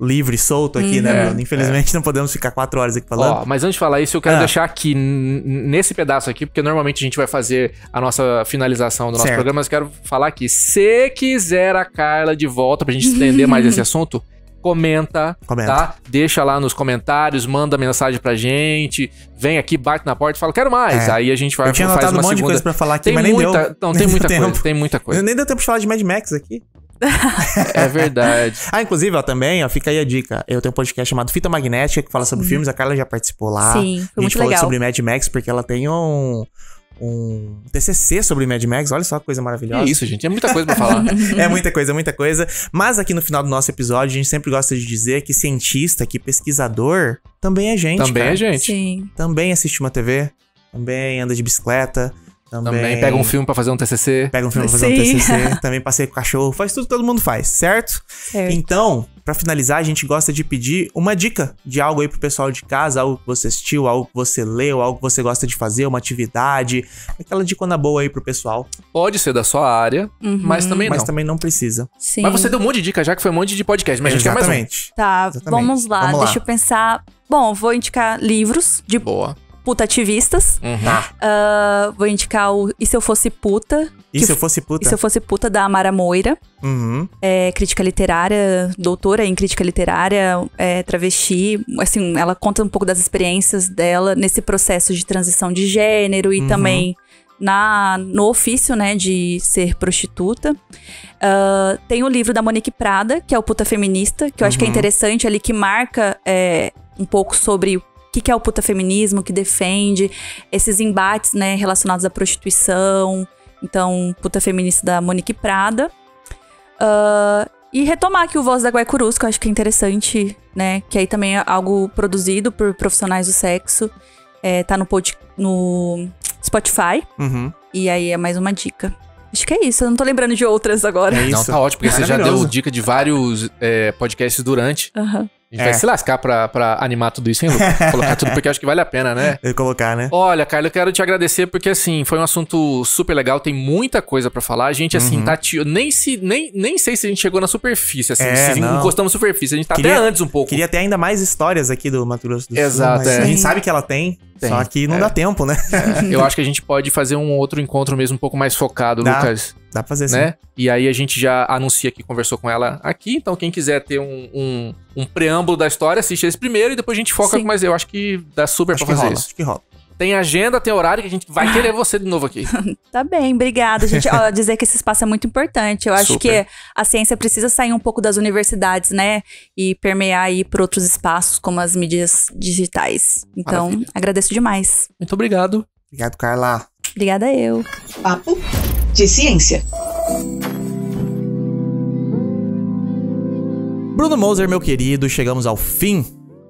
livre, solto aqui, né, Bruno? Infelizmente, não podemos ficar 4 horas aqui falando. Ó, mas antes de falar isso, eu quero deixar aqui, nesse pedaço aqui, porque normalmente a gente vai fazer a nossa finalização do nosso programa, mas eu quero falar aqui. Se quiser a Carla de volta pra gente estender mais esse assunto, comenta, tá? Deixa lá nos comentários, manda mensagem pra gente, vem aqui, bate na porta e fala, quero mais. Aí a gente vai fazer uma segunda. Eu tinha anotado um monte de coisa pra falar aqui, mas nem deu. Não, tem muita coisa, tem muita coisa. Nem deu tempo de falar de Mad Max aqui. É verdade. Inclusive, ó, também, ó, fica aí a dica. Eu tenho um podcast chamado Fita Magnética, que fala sobre filmes. A Carla já participou lá. Sim, foi muito legal. A gente falou sobre Mad Max, porque ela tem um TCC sobre Mad Max. Olha só que coisa maravilhosa. É isso, gente. É muita coisa pra falar. É muita coisa, muita coisa. Mas aqui no final do nosso episódio, a gente sempre gosta de dizer que cientista, que pesquisador, também é gente, Também cara. é gente. Sim. Também assiste uma TV, também anda de bicicleta. Também pega um filme pra fazer um TCC. Pega um filme pra fazer um TCC. Também passeia com o cachorro. Faz tudo que todo mundo faz, certo? Então, pra finalizar, a gente gosta de pedir uma dica de algo aí pro pessoal de casa. Algo que você assistiu, algo que você leu, algo que você gosta de fazer, uma atividade. Aquela dicona boa aí pro pessoal. Pode ser da sua área, mas também não. Mas também não precisa. Sim. Mas você deu um monte de dica já, que foi um monte de podcast. Mas a gente quer mais um. Tá, Exatamente. vamos lá. Deixa eu pensar. Bom, vou indicar livros de puta ativistas. Vou indicar o E Se Eu Fosse Puta. E Se Eu Fosse Puta? E Se Eu Fosse Puta, da Amara Moira. É crítica literária, doutora em crítica literária, travesti. Assim, ela conta um pouco das experiências dela nesse processo de transição de gênero e também no ofício, né, de ser prostituta. Tem o livro da Monique Prada, que é o Puta Feminista, que eu acho que é interessante ali, que marca um pouco sobre o que é o puta feminismo, que defende esses embates, né, relacionados à prostituição. Então, Puta Feminista da Monique Prada. E retomar aqui o Voz da Guaicurus, que eu acho que é interessante, né, que aí também é algo produzido por profissionais do sexo. Tá no Spotify. E aí é mais uma dica. Acho que é isso, eu não tô lembrando de outras agora. Não, tá ótimo, porque você já deu dica de vários podcasts durante. A gente vai se lascar pra animar tudo isso, hein, Lucas? Colocar tudo, porque eu acho que vale a pena, né? Colocar, né? Olha, Carla, eu quero te agradecer, porque, assim, foi um assunto super legal, tem muita coisa pra falar. A gente, assim, nem sei se a gente chegou na superfície, assim, se encostamos na superfície. A gente tá até antes um pouco. Queria ter ainda mais histórias aqui do Mato Grosso do Sul. Exato, A gente sabe que ela tem. Só que não dá tempo, né? Eu acho que a gente pode fazer um outro encontro mesmo um pouco mais focado, Lucas. Dá pra fazer, sim. Né? E aí a gente já anuncia que conversou com ela aqui. Então quem quiser ter um preâmbulo da história, assiste esse primeiro e depois a gente foca. Mas eu acho que dá super pra fazer isso. Acho que rola. Tem agenda, tem horário que a gente vai querer você de novo aqui. Tá bem, obrigada, gente. Dizer que esse espaço é muito importante. Eu acho que a ciência precisa sair um pouco das universidades, né? E permear aí por outros espaços, como as mídias digitais. Então, agradeço demais. Muito obrigado. Obrigado, Carla. Obrigada eu. Papo de Ciência. Bruno Moser, meu querido, chegamos ao fim,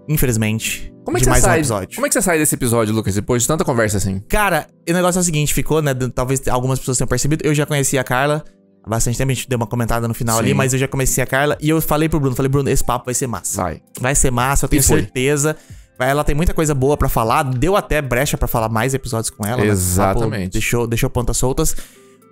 infelizmente. Como é que mais você sai? Um episódio. Como é que você sai desse episódio, Lucas, depois de tanta conversa assim? Cara, o negócio é o seguinte, ficou, né? Talvez algumas pessoas tenham percebido. Eu já conhecia a Carla há bastante tempo, a gente deu uma comentada no final ali, mas eu já conheci a Carla e eu falei pro Bruno, Bruno, esse papo vai ser massa. Vai ser massa, eu tenho certeza. Ela tem muita coisa boa pra falar, deu até brecha pra falar mais episódios com ela. Exatamente. Né? Deixou pontas soltas.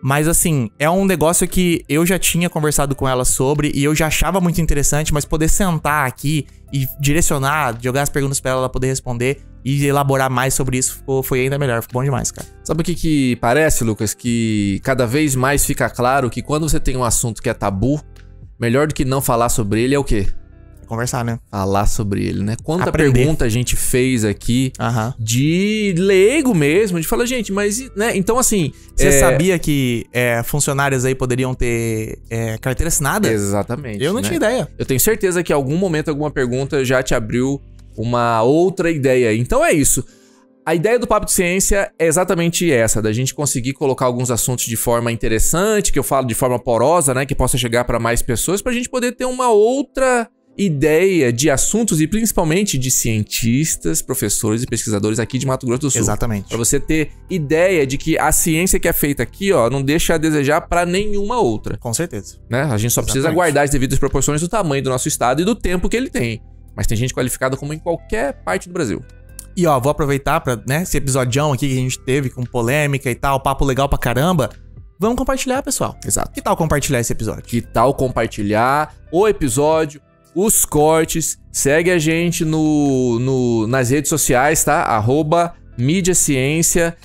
Mas assim, é um negócio que eu já tinha conversado com ela sobre e eu já achava muito interessante, mas poder sentar aqui e direcionar, jogar as perguntas pra ela poder responder, e elaborar mais sobre isso foi ainda melhor. Ficou bom demais, cara. Sabe o que parece, Lucas? Que cada vez mais fica claro que quando você tem um assunto que é tabu, melhor do que não falar sobre ele é o quê? Conversar, né? Falar sobre ele, né? Quanta Aprender. pergunta a gente fez aqui de leigo mesmo, de falar, gente, mas, né? Então, assim... Você sabia que funcionários aí poderiam ter carteira assinada? Exatamente. Eu não tinha ideia. Eu tenho certeza que em algum momento, alguma pergunta já te abriu uma outra ideia. Então é isso. A ideia do Papo de Ciência é exatamente essa, da gente conseguir colocar alguns assuntos de forma interessante, que eu falo de forma porosa, né? Que possa chegar para mais pessoas, pra gente poder ter uma outra ideia de assuntos e principalmente de cientistas, professores e pesquisadores aqui de Mato Grosso do Sul. Exatamente. Pra você ter ideia de que a ciência que é feita aqui, ó, não deixa a desejar pra nenhuma outra. Com certeza. Né? A gente só precisa guardar as devidas proporções do tamanho do nosso estado e do tempo que ele tem. Mas tem gente qualificada como em qualquer parte do Brasil. E ó, vou aproveitar pra, né, esse episodião aqui que a gente teve com polêmica e tal, papo legal pra caramba. Vamos compartilhar, pessoal. Exato. Que tal compartilhar esse episódio? Que tal compartilhar o episódio, os cortes. Segue a gente nas redes sociais, tá? @MídiaCiência,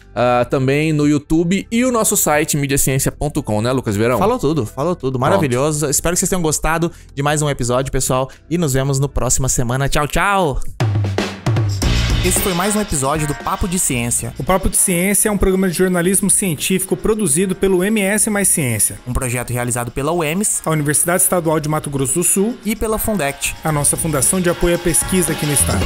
também no YouTube e o nosso site MídiaCiência.com, né, Lucas Verão? Falou tudo. Maravilhoso. Pronto. Espero que vocês tenham gostado de mais um episódio, pessoal. E nos vemos no próxima semana. Tchau, tchau! Esse foi mais um episódio do Papo de Ciência. O Papo de Ciência é um programa de jornalismo científico produzido pelo MS Mais Ciência. Um projeto realizado pela UEMS, a Universidade Estadual de Mato Grosso do Sul e pela Fundect, a nossa fundação de apoio à pesquisa aqui no estado.